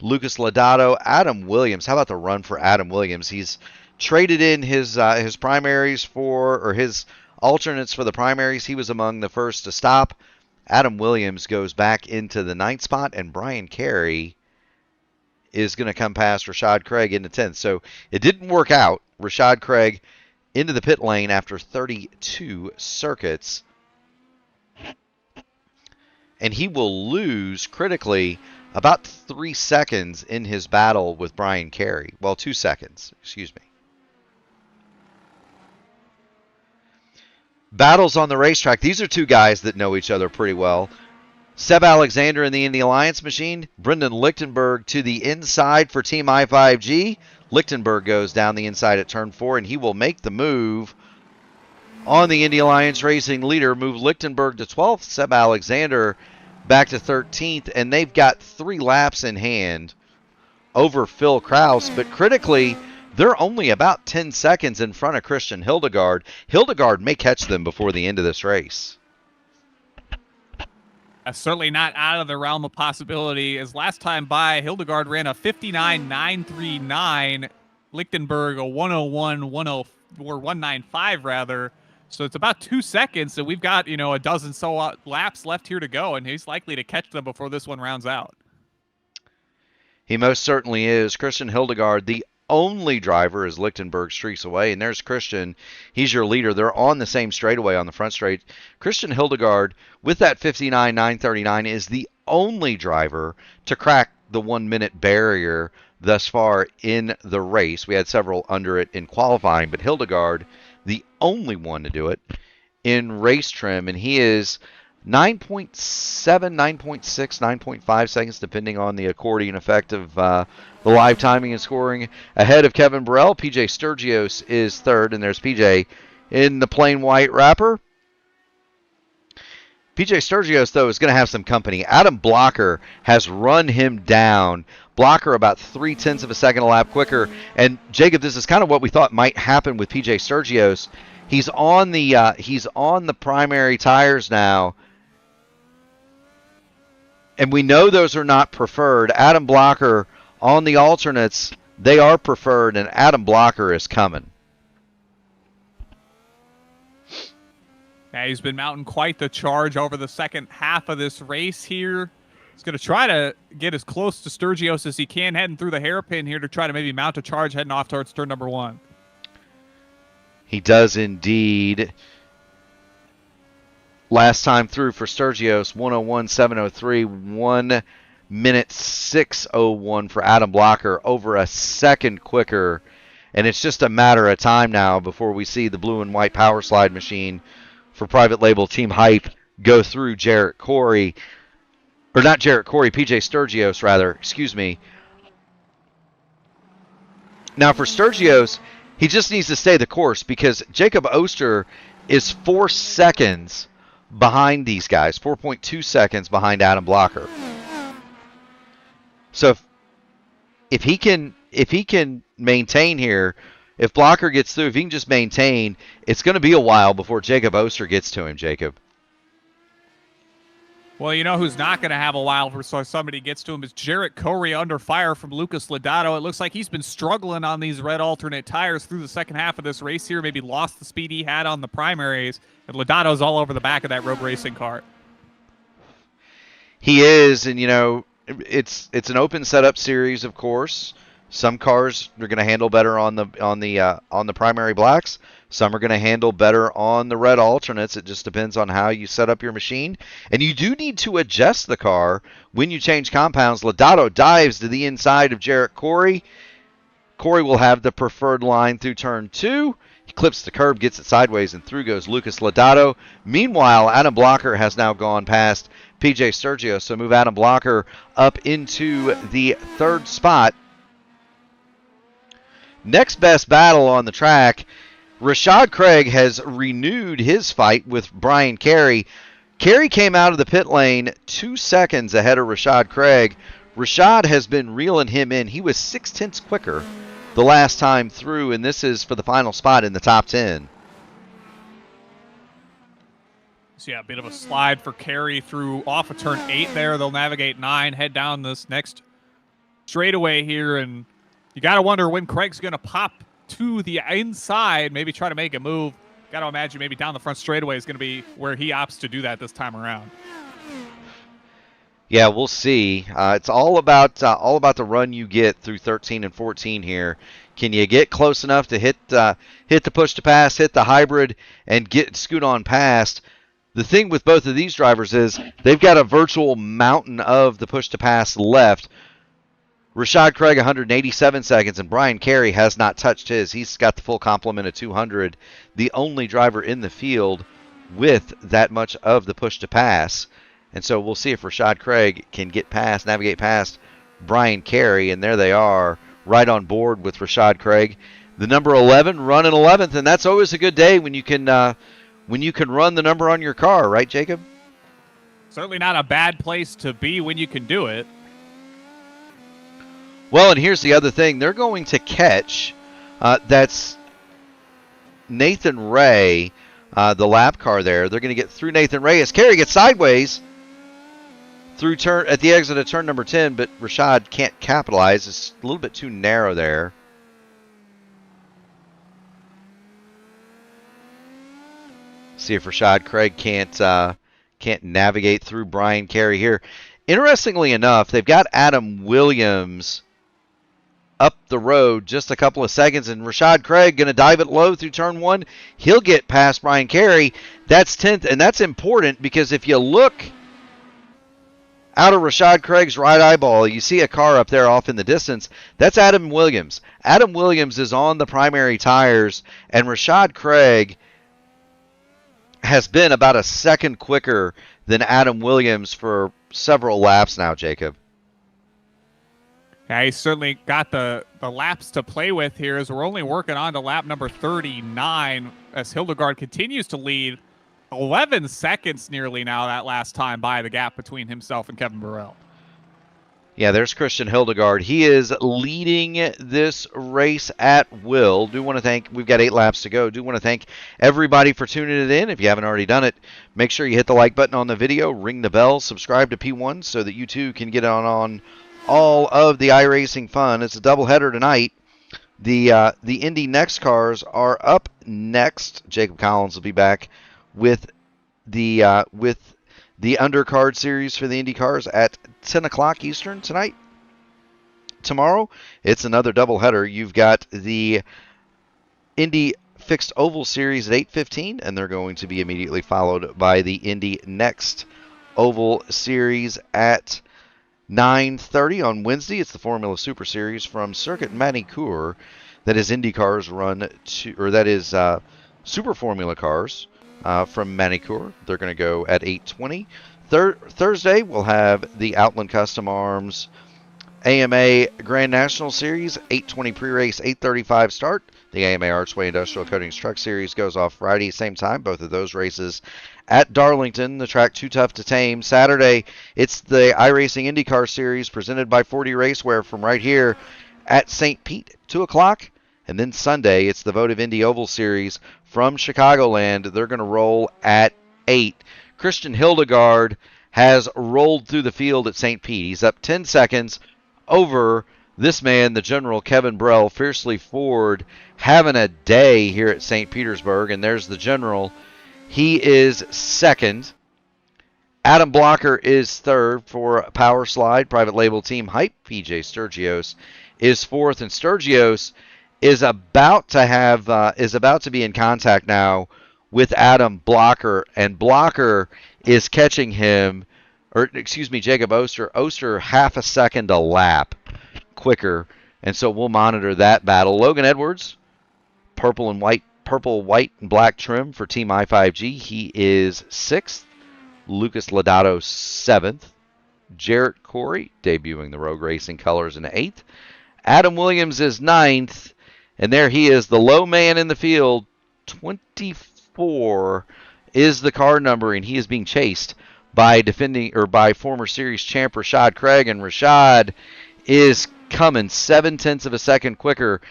Lucas Lodato, Adam Williams. How about the run for Adam Williams? He's traded in his primaries or his alternates for the primaries. He was among the first to stop. Adam Williams goes back into the 9th spot, and Brian Carey is going to come past Rashad Craig into 10th. So it didn't work out. Rashad Craig into the pit lane after 32 circuits. And he will lose, critically, about 3 seconds in his battle with Brian Carey. Well, 2 seconds, excuse me. Battles on the racetrack. These are two guys that know each other pretty well. Seb Alexander in the Indy Alliance machine. Brendan Lichtenberg to the inside for Team I5G. Lichtenberg goes down the inside at turn 4, and he will make the move on the Indy Alliance Racing leader. Move Lichtenberg to 12th, Seb Alexander back to 13th, and they've got 3 laps in hand over Phil Kraus. But critically, they're only about 10 seconds in front of Christian Hildegard. Hildegard may catch them before the end of this race. That's certainly not out of the realm of possibility. As last time by, Hildegard ran a 59.939, Lichtenberg a 101.195 rather. So it's about 2 seconds, and we've got, a dozen so laps left here to go, and he's likely to catch them before this one rounds out. He most certainly is. Christian Hildegard, the only driver, is Lichtenberg streaks away. And there's Christian. He's your leader. They're on the same straightaway on the front straight. Christian Hildegard, with that 59.939, is the only driver to crack the 1 minute barrier thus far in the race. We had several under it in qualifying, but Hildegard, the only one to do it in race trim. And he is 9.7, 9.6, 9.5 seconds, depending on the accordion effect of the live timing and scoring, ahead of Kevin Burrell. PJ Sturgios is third, and there's PJ in the plain white wrapper. PJ Sturgios, though, is going to have some company. Adam Blocker has run him down. Blocker about 0.3 of a second a lap quicker. And Jacob, this is kind of what we thought might happen with PJ Sturgios. He's on the primary tires now. And we know those are not preferred. Adam Blocker on the alternates, they are preferred, and Adam Blocker is coming. Yeah, he's been mounting quite the charge over the second half of this race here. He's going to try to get as close to Sturgios as he can, heading through the hairpin here to try to maybe mount a charge heading off towards turn number 1. He does indeed. Last time through for Sturgios, 101.703, 1 minute 6:01 for Adam Blocker, over a second quicker. And it's just a matter of time now before we see the blue and white power slide machine for private label Team Hype go through Jarrett Corey. Or not Jarrett Corey, PJ Sturgios, rather. Excuse me. Now for Sturgios, he just needs to stay the course because Jacob Oster is 4 seconds behind these guys, 4.2 seconds behind Adam Blocker. So if he can maintain here, if Blocker gets through, if he can just maintain, it's going to be a while before Jacob Oster gets to him, Jacob. Well, you know who's not going to have a while before somebody gets to him is Jarrett Corey, under fire from Lucas Lodato. It looks like he's been struggling on these red alternate tires through the second half of this race here. Maybe lost the speed he had on the primaries. And Lodato's all over the back of that road racing cart. He is, and it's an open setup series, of course. Some cars are going to handle better on the primary blacks. Some are going to handle better on the red alternates. It just depends on how you set up your machine. And you do need to adjust the car when you change compounds. Lodato dives to the inside of Jarrett Corey. Corey will have the preferred line through turn 2. He clips the curb, gets it sideways, and through goes Lucas Lodato. Meanwhile, Adam Blocker has now gone past PJ Sturgios. So move Adam Blocker up into the third spot. Next best battle on the track, Rashad Craig has renewed his fight with Brian Carey. Carey came out of the pit lane 2 seconds ahead of Rashad Craig. Rashad has been reeling him in. He was 0.6 quicker the last time through, and this is for the final spot in the top 10. So yeah, a bit of a slide for Carey through off of turn 8 there. They'll navigate 9, head down this next straightaway here, and you got to wonder when Craig's going to pop to the inside, maybe try to make a move. Got to imagine maybe down the front straightaway is going to be where he opts to do that this time around. Yeah, we'll see. It's all about the run you get through 13 and 14 here. Can you get close enough to hit the push to pass, hit the hybrid, and scoot on past? The thing with both of these drivers is they've got a virtual mountain of the push to pass left. Rashad Craig 187 seconds, and Brian Carey has not touched his. He's got the full complement of 200. The only driver in the field with that much of the push to pass. And so we'll see if Rashad Craig can navigate past Brian Carey, and there they are, right on board with Rashad Craig. The number 11 running 11th, and that's always a good day when you can run the number on your car, right, Jacob? Certainly not a bad place to be when you can do it. Well, and here's the other thing. They're going to catch, that's Nathan Ray, the lap car there. They're going to get through Nathan Ray as Carey gets sideways through at the exit of turn number 10, but Rashad can't capitalize. It's a little bit too narrow there. See if Rashad Craig can't navigate through Brian Carey here. Interestingly enough, they've got Adam Williams up the road just a couple of seconds, and Rashad Craig going to dive it low through turn one. He'll get past Brian Carey. That's 10th, and that's important because if you look out of Rashad Craig's right eyeball, you see a car up there off in the distance. That's Adam Williams. Adam Williams is on the primary tires, and Rashad Craig has been about a second quicker than Adam Williams for several laps now, Jacob. Yeah, he's certainly got the laps to play with here as we're only working on to lap number 39 as Hildegard continues to lead 11 seconds nearly now that last time by the gap between himself and Kevin Burrell. Yeah, there's Christian Hildegard. He is leading this race at will. Do want to thank, we've got 8 laps to go. Do want to thank everybody for tuning it in. If you haven't already done it, make sure you hit the like button on the video, ring the bell, subscribe to P1 so that you too can get on all of the iRacing fun. It's a doubleheader tonight. The Indy Next cars are up next. Jacob Collins will be back with the undercard series for the Indy cars at 10 o'clock Eastern tonight. Tomorrow, it's another doubleheader. You've got the Indy Fixed Oval Series at 8:15, and they're going to be immediately followed by the Indy Next Oval Series at 9:30 on Wednesday. It's the Formula Super Series from Circuit Manicourt. That is Indy cars run to, or that is Super Formula cars from Manicourt. They're going to go at 8:20. Thursday, we'll have the Outland Custom Arms AMA Grand National Series, 8:20 pre-race, 8:35 start. The AMA Archway Industrial Coatings Truck Series goes off Friday, same time. Both of those races at Darlington, the track too tough to tame. Saturday, it's the iRacing INDYCAR Series presented by 40 Racewear from right here at St. Pete, 2 o'clock. And then Sunday, it's the Votive Indy Oval Series from Chicagoland. They're going to roll at 8. Christian Hildegard has rolled through the field at St. Pete. He's up 10 seconds over this man, the General Kevin Burrell, Fiercely Ford, having a day here at St. Petersburg. And there's the General. He is second. Adam Blocker is third for Power Slide, Private Label Team Hype. PJ Sturgios is fourth, and Sturgios is about to be in contact now with Adam Blocker, and Blocker is catching him, or excuse me, Jacob Oster. Oster half a second a lap quicker, and so we'll monitor that battle. Logan Edwards, purple, white, and black trim for Team I5G. He is 6th. Lucas Lodato 7th. Jarrett Corey debuting the Rogue Racing colors in 8th. Adam Williams is 9th. And there he is, the low man in the field. 24 is the car number, and he is being chased by former series champ Rashad Craig, and Rashad is coming 0.7 of a second quicker.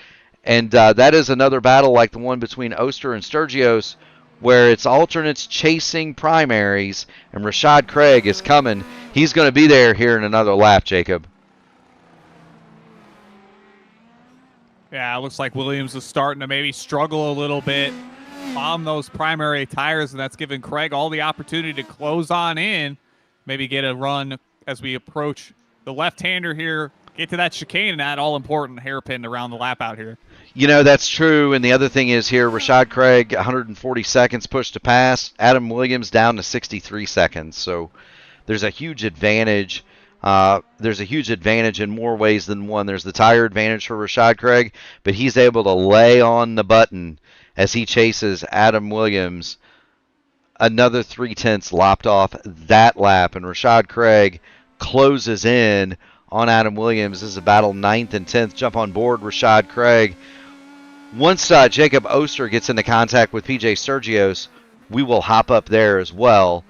And that is another battle like the one between Oster and Sturgios, where it's alternates chasing primaries, and Rashad Craig is coming. He's going to be there here in another lap, Jacob. Yeah, it looks like Williams is starting to maybe struggle a little bit on those primary tires, and that's giving Craig all the opportunity to close on in, maybe get a run as we approach the left-hander here, get to that chicane and that all-important hairpin around the lap out here. You know, that's true, and the other thing is here, Rashad Craig, 140 seconds push to pass. Adam Williams down to 63 seconds, so there's a huge advantage. There's a huge advantage in more ways than one. There's the tire advantage for Rashad Craig, but he's able to lay on the button as he chases Adam Williams. Another 0.3 lopped off that lap, and Rashad Craig closes in on Adam Williams. This is a battle 9th and 10th. Jump on board, Rashad Craig. Once Jacob Oster gets into contact with PJ Sturgios, we will hop up there as well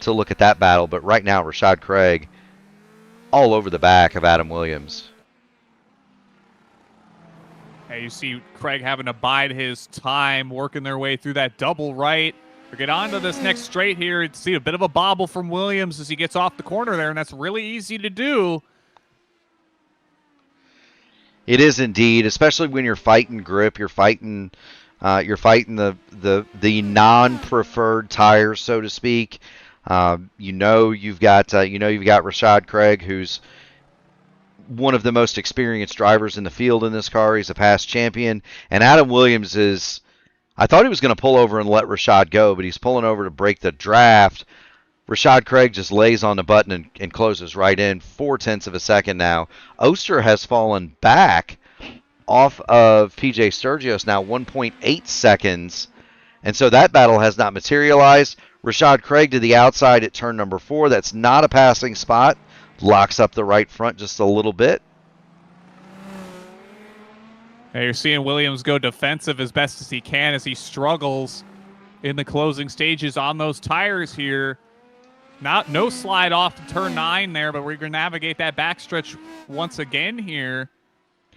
to look at that battle. But right now, Rashad Craig all over the back of Adam Williams. Hey, you see Craig having to bide his time, working their way through that double right. We get on to this next straight here. You see a bit of a bobble from Williams as he gets off the corner there, and that's really easy to do. It is indeed, especially when you're fighting grip, you're fighting You're fighting the non-preferred tires, so to speak. You've got Rashad Craig, who's one of the most experienced drivers in the field in this car. He's a past champion, and Adam Williams is. I thought he was going to pull over and let Rashad go, but he's pulling over to break the draft. Rashad Craig just lays on the button and closes right in. 0.4 of a second now. Oster has fallen back off of PJ Sturgios now, 1.8 seconds. And so that battle has not materialized. Rashad Craig to the outside at turn number 4. That's not a passing spot. Locks up the right front just a little bit. You're seeing Williams go defensive as best as he can as he struggles in the closing stages on those tires here. No slide off to turn 9 there, but we're going to navigate that backstretch once again here.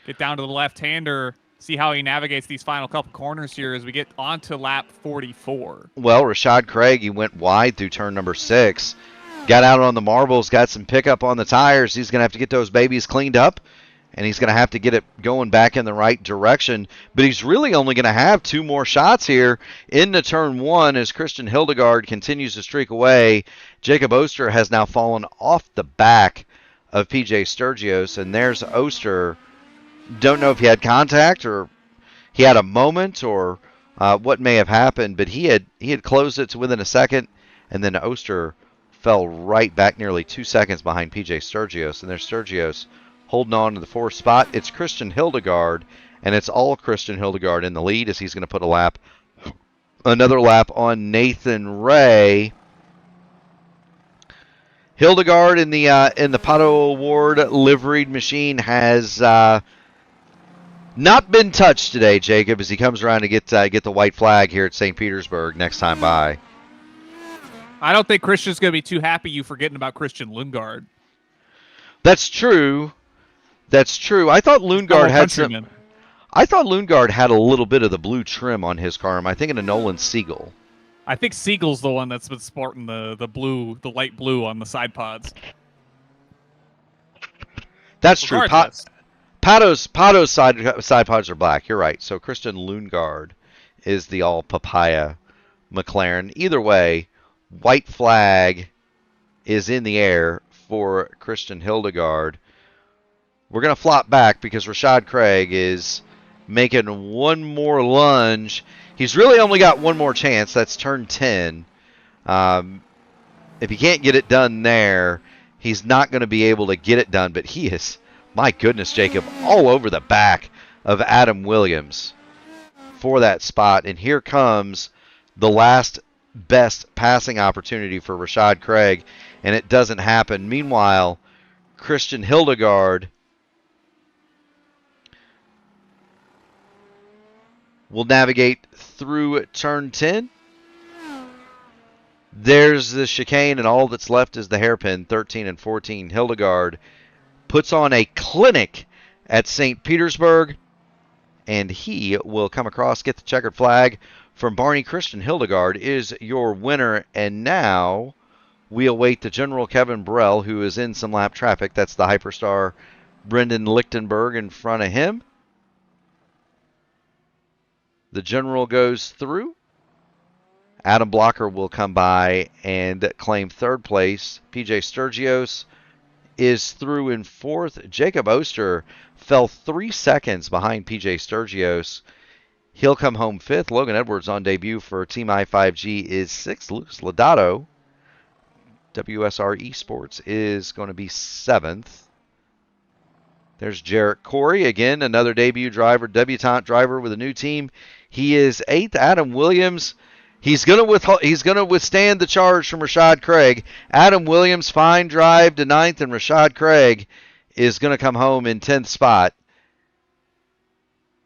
Get down to the left-hander, see how he navigates these final couple corners here as we get onto lap 44. Well, Rashad Craig, he went wide through turn number 6. Got out on the marbles, got some pickup on the tires. He's going to have to get those babies cleaned up, and he's going to have to get it going back in the right direction. But he's really only going to have 2 more shots here into turn 1 as Christian Hildegard continues to streak away. Jacob Oster has now fallen off the back of PJ Sturgios, and there's Oster. Don't know if he had contact or he had a moment or what may have happened, but he had closed it to within a second, and then Oster fell right back nearly 2 seconds behind PJ Sturgios, and there's Sturgios holding on to the 4th spot. It's Christian Hildegard, and it's all Christian Hildegard in the lead as he's going to put another lap on Nathan Ray. Hildegard in the Pato Award liveried machine has not been touched today, Jacob, as he comes around to get the white flag here at St. Petersburg next time by. I don't think Christian's going to be too happy you forgetting about Christian Lundgaard. That's true. That's true. I thought Lundgaard had a little bit of the blue trim on his car. Am I thinking of Nolan Siegel? I think Siegel's the one that's been sporting the light blue on the side pods. That's true. Pato's side pods are black. You're right. So Christian Lundgaard is the all papaya McLaren. Either way, white flag is in the air for Christian Hildegard. We're going to flop back because Rashad Craig is making one more lunge. He's really only got one more chance. That's turn 10. If he can't get it done there, he's not going to be able to get it done. But he is, my goodness, Jacob, all over the back of Adam Williams for that spot. And here comes the last best passing opportunity for Rashad Craig, and it doesn't happen. Meanwhile, Christian Hildegard will navigate through turn 10. There's the chicane, and all that's left is the hairpin, 13 and 14. Hildegard puts on a clinic at St. Petersburg, and he will come across, get the checkered flag from Barney. Christian Hildegard is your winner, and now we await the General Kevin Burrell, who is in some lap traffic. That's the Hyperstar Brendan Lichtenberg in front of him. The General goes through. Adam Blocker will come by and claim 3rd place. PJ Sturgios is through in 4th. Jacob Oster fell 3 seconds behind PJ Sturgios. He'll come home 5th. Logan Edwards on debut for Team I5G is 6th. Lucas Lodato, WSR Esports, is going to be 7th. There's Jarrett Corey, again, another debut driver, debutante driver with a new team. He is 8th. Adam Williams, he's going to withstand the charge from Rashad Craig. Adam Williams, fine drive to 9th, and Rashad Craig is going to come home in 10th spot.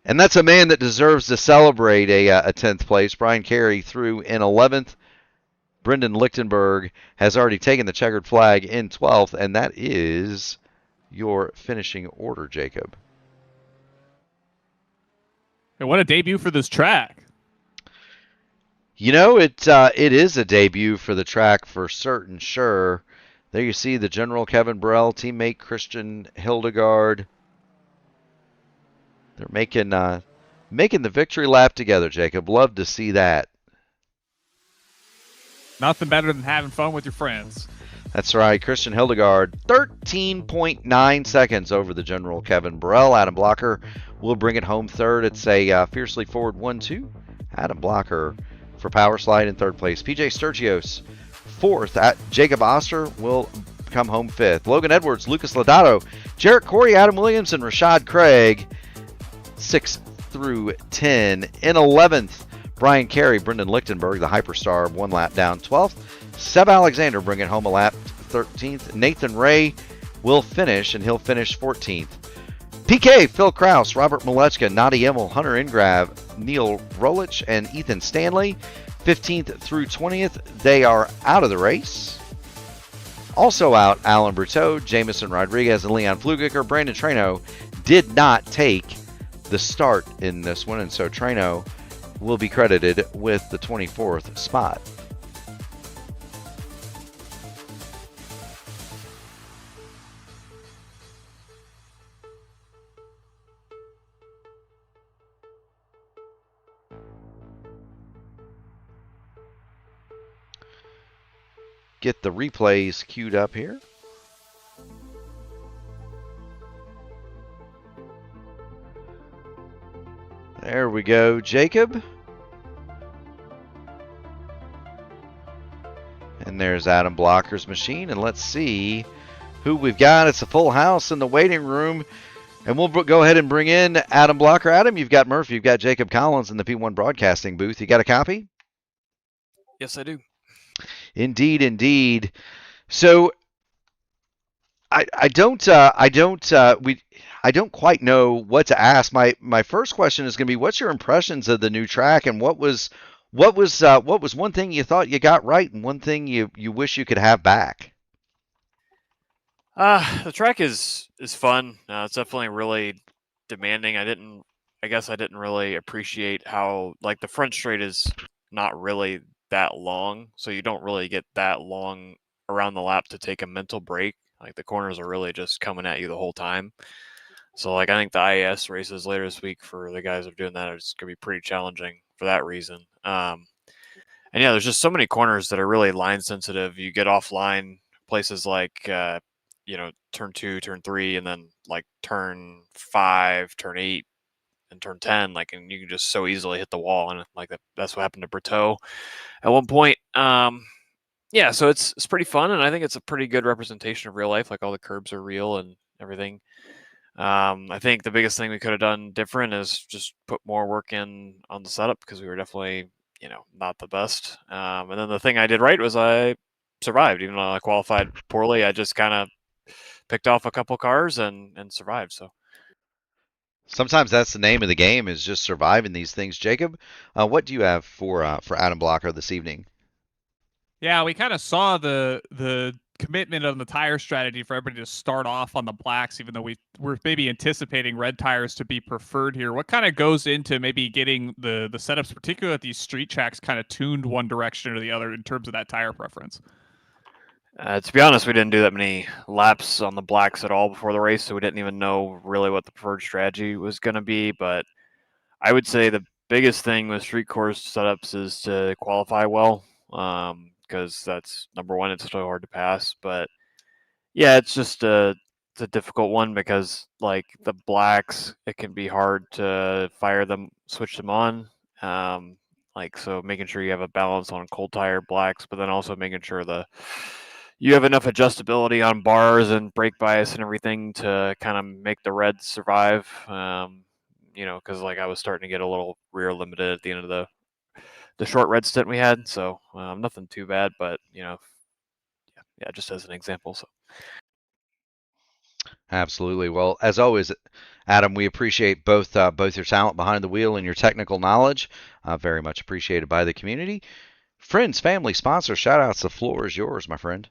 And that's a man that deserves to celebrate a 10th place. Brian Carey through in 11th. Brendan Lichtenberg has already taken the checkered flag in 12th, and that is your finishing order, Jacob. And what a debut for this track. You know, it is a debut for the track for certain, sure. There you see the General Kevin Burrell, teammate Christian Hildegard. They're making the victory lap together, Jacob. Love to see that. Nothing better than having fun with your friends. That's right. Christian Hildegard, 13.9 seconds over the general Kevin Burrell. Adam Blocker will bring it home third. It's a fiercely forward 1-2. Adam Blocker for Power Slide in third place. PJ Sturgios, fourth. Jacob Oster will come home fifth. Logan Edwards, Lucas Lodato, Jarrett Corey, Adam Williams, and Rashad Craig, 6 through 10. In 11th, Brian Carey, Brendan Lichtenberg, the Hyperstar, 1 lap down. 12th, Seb Alexander bringing home a lap. 13th, Nathan Ray will finish, and he'll finish 14th. PK, Phil Kraus, Robert Malechka, Nadi Emmel, Hunter Ingrav, Neil Rolich, and Ethan Stanley. 15th through 20th, they are out of the race. Also out, Alan Bruteau, Jamison Rodriguez, and Leon Flugiger. Brandon Trano did not take the start in this one, and so Trano will be credited with the 24th spot. Get the replays queued up here. There we go, Jacob. And there's Adam Blocker's machine. And let's see who we've got. It's a full house in the waiting room. And we'll go ahead and bring in Adam Blocker. Adam, you've got Murphy, you've got Jacob Collins in the P1 broadcasting booth. You got a copy? Yes, I do. Indeed, indeed. So I don't quite know what to ask. My first question is going to be, what's your impressions of the new track, and what was one thing you thought you got right, and one thing you wish you could have back? The track is fun. It's definitely really demanding. I guess I didn't really appreciate how, like, the front straight is not really that long, so you don't really get that long around the lap to take a mental break. Like, the corners are really just coming at you the whole time. So, like, I think the IAS races later this week for the guys that are doing that is going to be pretty challenging for that reason. And yeah, there's just so many corners that are really line sensitive. You get offline places like turn 2, turn 3, and then like turn 5, turn 8, and turn 10, like, and you can just so easily hit the wall. And like that's what happened to Berteau at one point. Yeah, so it's pretty fun, and I think it's a pretty good representation of real life. Like, all the curbs are real and everything. I think the biggest thing we could have done different is just put more work in on the setup, because we were definitely, not the best. And then the thing I did right was I survived. Even though I qualified poorly, I just kind of picked off a couple cars and survived. So Sometimes that's the name of the game, is just surviving these things. Jacob, what do you have for Adam Blocker this evening? Yeah, we kind of saw the commitment on the tire strategy for everybody to start off on the blacks, even though we're maybe anticipating red tires to be preferred here. What kind of goes into maybe getting the setups, particularly at these street tracks, kind of tuned one direction or the other in terms of that tire preference? To be honest, we didn't do that many laps on the blacks at all before the race, so we didn't even know really what the preferred strategy was going to be. But I would say the biggest thing with street course setups is to qualify well, because that's number one. It's so hard to pass. But yeah, it's just it's a difficult one, because like the blacks, it can be hard to switch them on. So making sure you have a balance on cold tire blacks, but then also making sure you have enough adjustability on bars and brake bias and everything to kind of make the reds survive. Because like I was starting to get a little rear limited at the end of the short red stint we had. So nothing too bad, but yeah, just as an example. So Absolutely. Well, as always, Adam, we appreciate both your talent behind the wheel and your technical knowledge. Very much appreciated by the community. Friends, family, sponsors, shout outs. The floor is yours, my friend.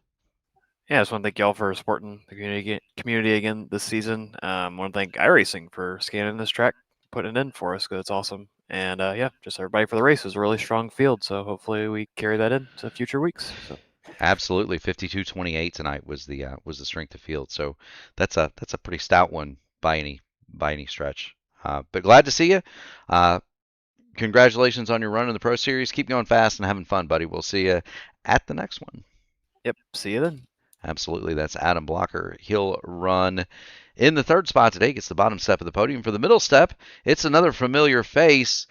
Yeah, I just want to thank y'all for supporting the community again this season. I want to thank iRacing for scanning this track, putting it in for us, because it's awesome. And yeah, just everybody for the race. It was a really strong field, so hopefully we carry that into future weeks. So. Absolutely, 52-28 tonight was the strength of field. So that's a pretty stout one by any stretch. But glad to see you. Congratulations on your run in the Pro Series. Keep going fast and having fun, buddy. We'll see you at the next one. Yep. See you then. Absolutely. That's Adam Blocker. He'll run in the third spot today. Gets the bottom step of the podium. For the middle step, it's another familiar face.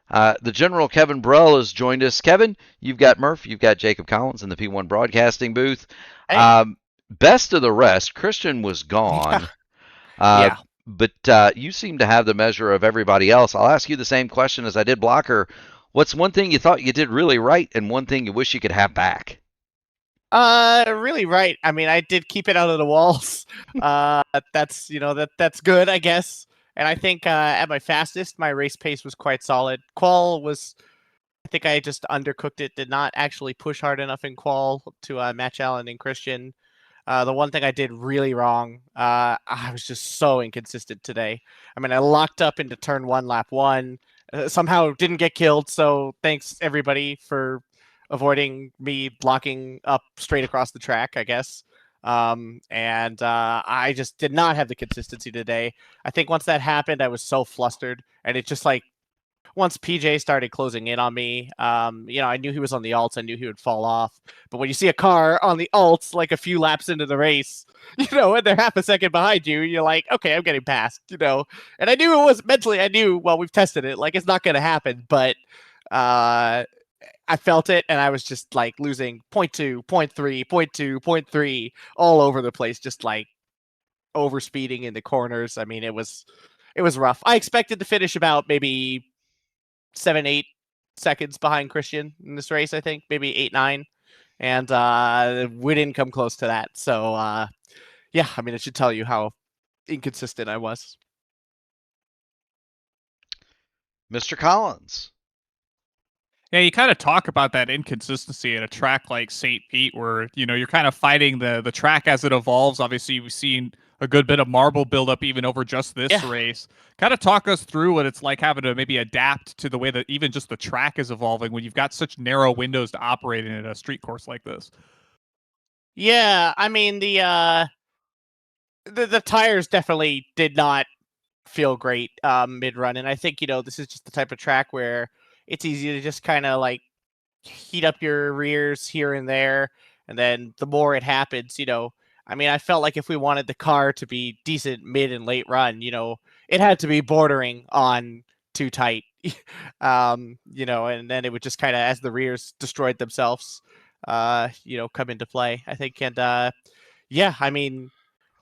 The General Kevin Burrell has joined us. Kevin, you've got Murph, you've got Jacob Collins in the P1 broadcasting booth. Hey. Best of the rest, Christian was gone. Yeah. But you seem to have the measure of everybody else. I'll ask you the same question as I did Blocker. What's one thing you thought you did really right and one thing you wish you could have back? Really right. I mean, I did keep it out of the walls. That's that's good, I guess. And I think at my fastest, my race pace was quite solid. Qual was, I think I just undercooked it. Did not actually push hard enough in qual to match Allen and Christian. The one thing I did really wrong, I was just so inconsistent today. I mean, I locked up into turn 1, lap 1. Somehow didn't get killed. So thanks everybody for avoiding me locking up straight across the track, I guess. And I just did not have the consistency today. I think once that happened, I was so flustered, and it just like once PJ started closing in on me, I knew he was on the alts. I knew he would fall off. But when you see a car on the alts, like a few laps into the race, and they're half a second behind you, you're like, okay, I'm getting past, And I knew it was mentally, well, we've tested it. Like, it's not going to happen. But I felt it, and I was just like losing 0.2, 0.3, 0.2, 0.3 all over the place, just like overspeeding in the corners. I mean, it was rough. I expected to finish about maybe 7-8 seconds behind Christian in this race. I think maybe 8-9, and we didn't come close to that. So yeah, I mean, it should tell you how inconsistent I was. Mr. Collins. Yeah, you kind of talk about that inconsistency at a track like St. Pete where, you're kind of fighting the track as it evolves. Obviously, we've seen a good bit of marble buildup even over just this race. Kind of talk us through what it's like having to maybe adapt to the way that even just the track is evolving when you've got such narrow windows to operate in at a street course like this. Yeah, I mean, the tires definitely did not feel great mid-run, and I think, this is just the type of track where it's easy to just kind of like heat up your rears here and there. And then the more it happens, I mean, I felt like if we wanted the car to be decent mid and late run, it had to be bordering on too tight, and then it would just kind of, as the rears destroyed themselves, come into play, I think. And yeah, I mean,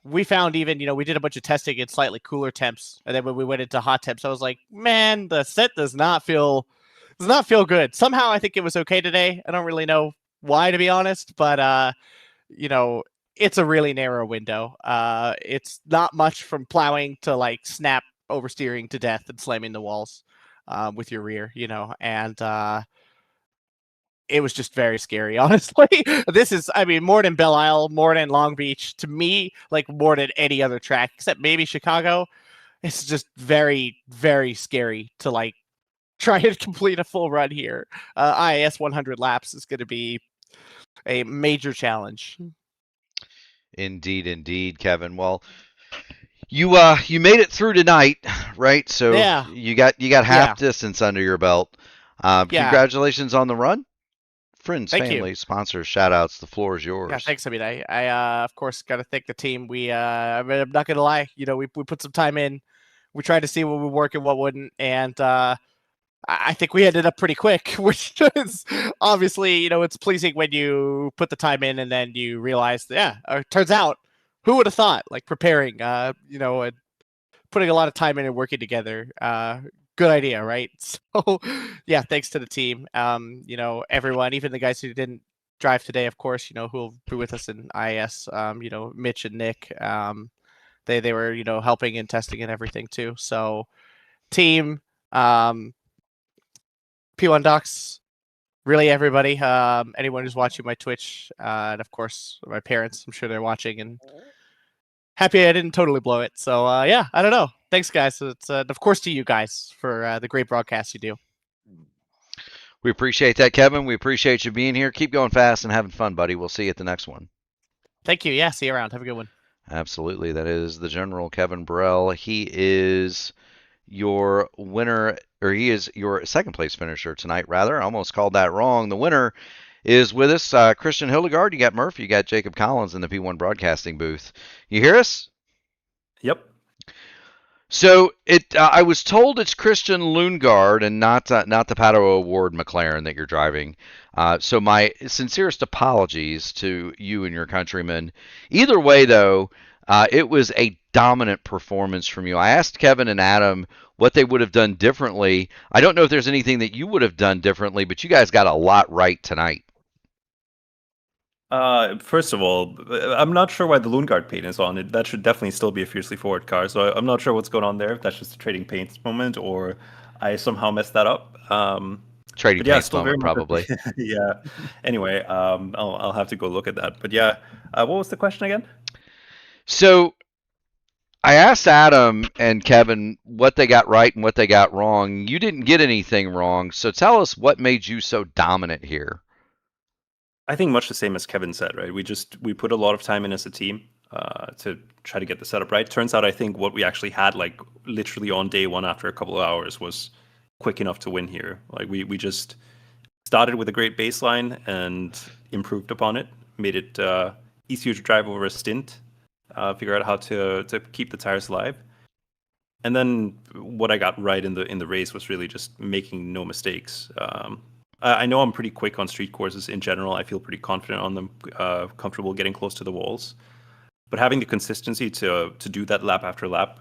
we found even, we did a bunch of testing in slightly cooler temps. And then when we went into hot temps, I was like, man, the set does not feel good. Somehow I think it was okay today. I don't really know why, to be honest, but it's a really narrow window. It's not much from plowing to like snap oversteering to death and slamming the walls with your rear, and it was just very scary, honestly. This is, I mean, more than Belle Isle, more than Long Beach, to me, like more than any other track, except maybe Chicago. It's just very, very scary to like try and complete a full run here. IIS 100 laps is going to be a major challenge. Indeed, Kevin. Well, you made it through tonight, right? So yeah. you got half distance under your belt. Congratulations on the run. Friends, Thank family, you. Sponsors, shout outs. The floor is yours. Yeah, thanks. I mean, I of course got to thank the team. I mean, I'm not going to lie. We put some time in. We tried to see what would work and what wouldn't. And I think we ended up pretty quick, which is obviously, it's pleasing when you put the time in and then you realize that, it turns out, who would have thought, like preparing, and putting a lot of time in and working together. Good idea, right? So, yeah, thanks to the team. Everyone, even the guys who didn't drive today, of course, who will be with us in IS, Mitch and Nick, they were, helping and testing and everything too. So team, P1 Docs, really everybody, anyone who's watching my Twitch, and of course my parents, I'm sure they're watching, and happy I didn't totally blow it. So yeah, I don't know. Thanks, guys. It's of course to you guys for the great broadcast you do. We appreciate that, Kevin. We appreciate you being here. Keep going fast and having fun, buddy. We'll see you at the next one. Thank you. Yeah, see you around. Have a good one. Absolutely. That is the General Kevin Burrell. He is your winner, or he is your second place finisher tonight, rather. I almost called that wrong. The winner is with us, Christian Hildegard. You got Murphy, you got Jacob Collins in the P1 Broadcasting booth. You hear us? Yep. So I was told it's Christian Lundgaard and not the Pato Award McLaren that you're driving. So my sincerest apologies to you and your countrymen. Either way, though, it was a dominant performance from you. I asked Kevin and Adam what they would have done differently. I don't know if there's anything that you would have done differently, but you guys got a lot right tonight. First of all, I'm not sure why the Lundgaard paint is on it. That should definitely still be a Fiercely Forward car. So I'm not sure what's going on there. If that's just a trading paints moment or I somehow messed that up. Trading paints moment, probably. Yeah. Anyway, I'll have to go look at that. But yeah, what was the question again? So I asked Adam and Kevin what they got right and what they got wrong. You didn't get anything wrong. So tell us what made you so dominant here. I think much the same as Kevin said, right? We put a lot of time in as a team to try to get the setup right. Turns out I think what we actually had like literally on day one after a couple of hours was quick enough to win here. Like we just started with a great baseline and improved upon it, made it easier to drive over a stint, figure out how to keep the tires alive. And then what I got right in the race was really just making no mistakes. I know I'm pretty quick on street courses in general. I feel pretty confident on them, comfortable getting close to the walls. But having the consistency to do that lap after lap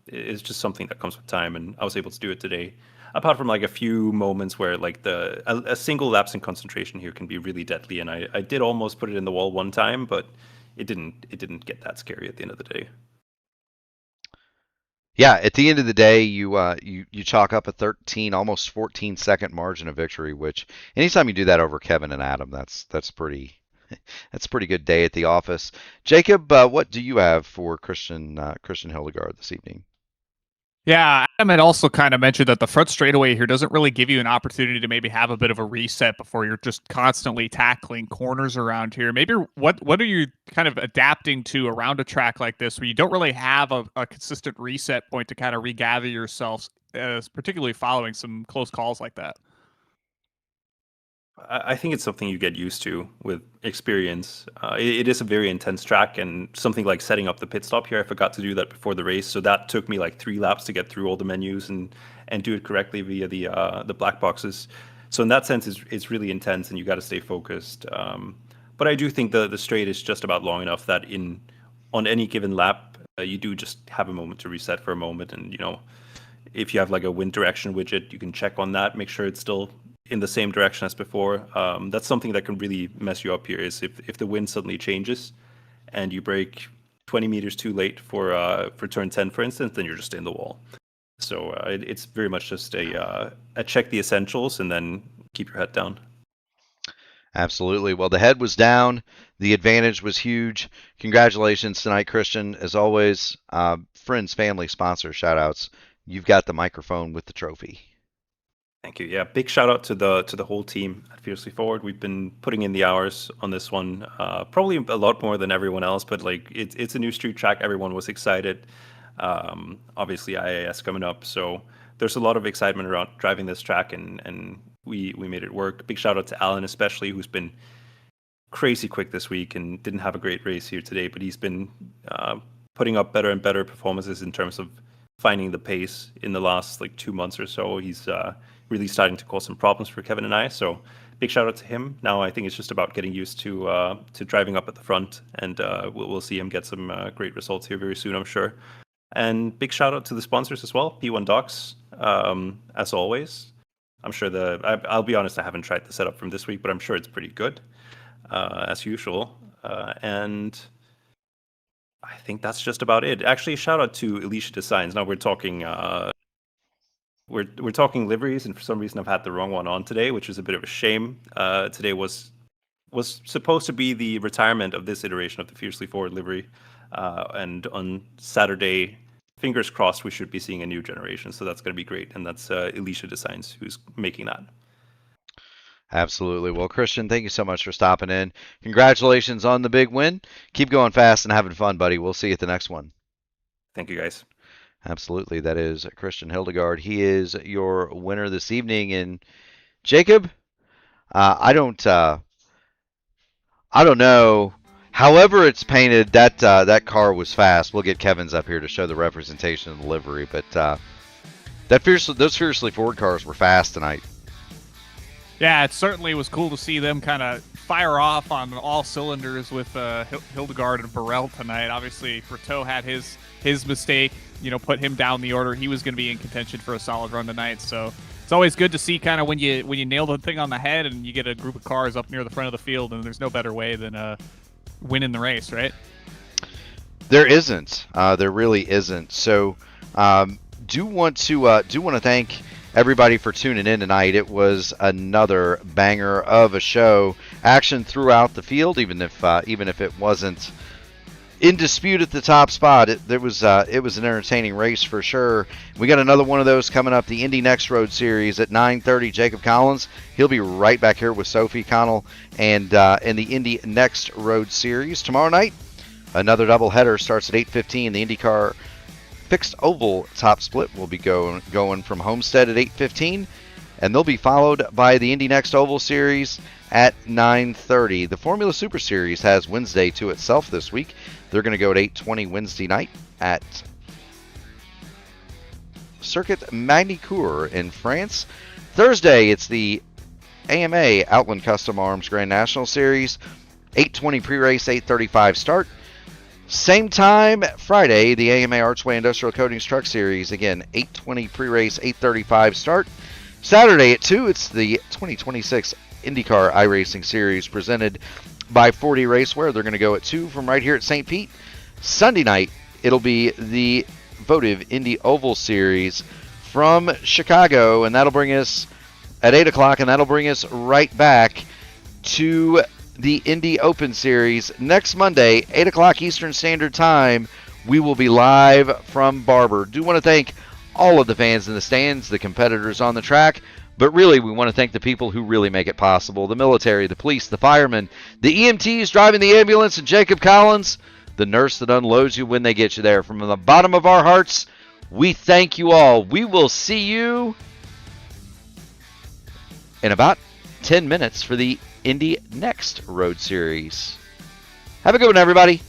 is just something that comes with time, and I was able to do it today. Apart from like a few moments where like a single lapse in concentration here can be really deadly, and I did almost put it in the wall one time, but it didn't get that scary at the end of the day. Yeah, at the end of the day, you chalk up a 13, almost 14-second margin of victory. Which anytime you do that over Kevin and Adam, that's pretty good day at the office. Jacob, what do you have for Christian Hildegard this evening? Yeah, Adam had also kind of mentioned that the front straightaway here doesn't really give you an opportunity to maybe have a bit of a reset before you're just constantly tackling corners around here. Maybe what are you kind of adapting to around a track like this where you don't really have a consistent reset point to kind of regather yourselves, particularly following some close calls like that? I think it's something you get used to with experience. It is a very intense track, and something like setting up the pit stop here, I forgot to do that before the race, so that took me like 3 laps to get through all the menus and do it correctly via the black boxes. So in that sense, it's really intense, and you got to stay focused. But I do think the straight is just about long enough that on any given lap, you do just have a moment to reset for a moment, and if you have like a wind direction widget, you can check on that, make sure it's still in the same direction as before. That's something that can really mess you up here, is if the wind suddenly changes and you brake 20 meters too late for turn 10, for instance, then you're just in the wall. So it's very much just a check the essentials and then keep your head down. Absolutely. Well, the head was down. The advantage was huge. Congratulations tonight, Christian. As always, friends, family, sponsors, shout outs. You've got the microphone with the trophy. Thank you. Yeah, big shout out to the whole team at Fiercely Forward. We've been putting in the hours on this one, probably a lot more than everyone else. But like it's a new street track. Everyone was excited. Obviously, IAS coming up, so there's a lot of excitement around driving this track, and we made it work. Big shout out to Alan, especially, who's been crazy quick this week and didn't have a great race here today, but he's been putting up better and better performances in terms of finding the pace in the last like 2 months or so. He's really starting to cause some problems for Kevin and I. So big shout out to him. Now I think it's just about getting used to driving up at the front, and we'll see him get some great results here very soon, I'm sure. And big shout out to the sponsors as well, P1 Docs, as always. I'm sure I'll be honest, I haven't tried the setup from this week, but I'm sure it's pretty good, as usual. And I think that's just about it. Actually, shout out to Alicia Designs. Now we're talking we're talking liveries, and for some reason I've had the wrong one on today, which is a bit of a shame. Today was supposed to be the retirement of this iteration of the Fiercely Forward livery, and on Saturday, fingers crossed, we should be seeing a new generation. So that's going to be great, and that's Alicia Designs who's making that. Absolutely. Well, Christian, thank you so much for stopping in. Congratulations on the big win. Keep going fast and having fun, buddy. We'll see you at the next one. Thank you, guys. Absolutely, that is Christian Hildegard. He is your winner this evening. And Jacob, I don't know. However, it's painted. That car was fast. We'll get Kevin's up here to show the representation of the livery, but those Fiercely Ford cars were fast tonight. Yeah, it certainly was cool to see them kind of fire off on all cylinders with Hildegard and Burrell tonight. Obviously, Berteau had his mistake, put him down the order. He was going to be in contention for a solid run tonight. So it's always good to see kind of when you nail the thing on the head and you get a group of cars up near the front of the field, and there's no better way than winning the race, right? There isn't. There really isn't. So do want to thank everybody for tuning in tonight. It was another banger of a show. Action throughout the field, even if it wasn't in dispute at the top spot. It was an entertaining race for sure. We got another one of those coming up, the Indy Next Road Series at 9:30. Jacob Collins, he'll be right back here with Sophie Connell and the Indy Next Road Series tomorrow night. Another doubleheader starts at 8:15. The INDYCAR Fixed Oval Top Split will be going from Homestead at 8:15, and they'll be followed by the Indy Next Oval Series at 9:30. The Formula Super Series has Wednesday to itself this week. They're going to go at 8:20 Wednesday night at Circuit Magny-Cours in France. Thursday, it's the AMA Outland Custom Arms Grand National Series. 8:20 pre-race, 8:35 start. Same time, Friday, the AMA Archway Industrial Coatings Truck Series. Again, 8:20 pre-race, 8:35 start. Saturday at 2, it's the 2026 INDYCAR iRacing Series presented by 40 Racewear. They're going to go at 2 from right here at St. Pete. Sunday night, it'll be the votive Indy Oval Series from Chicago, and that'll bring us at 8 o'clock, and that'll bring us right back to the Indy Open Series next Monday, 8 o'clock Eastern Standard Time. We will be live from Barber. Do want to thank all of the fans in the stands, the competitors on the track, but really we want to thank the people who really make it possible: the military, the police, the firemen, the EMTs driving the ambulance, and Jacob Collins, the nurse that unloads you when they get you there. From the bottom of our hearts, we thank you all. We will see you in about 10 minutes for the Indy Next Road Series. Have a good one, everybody.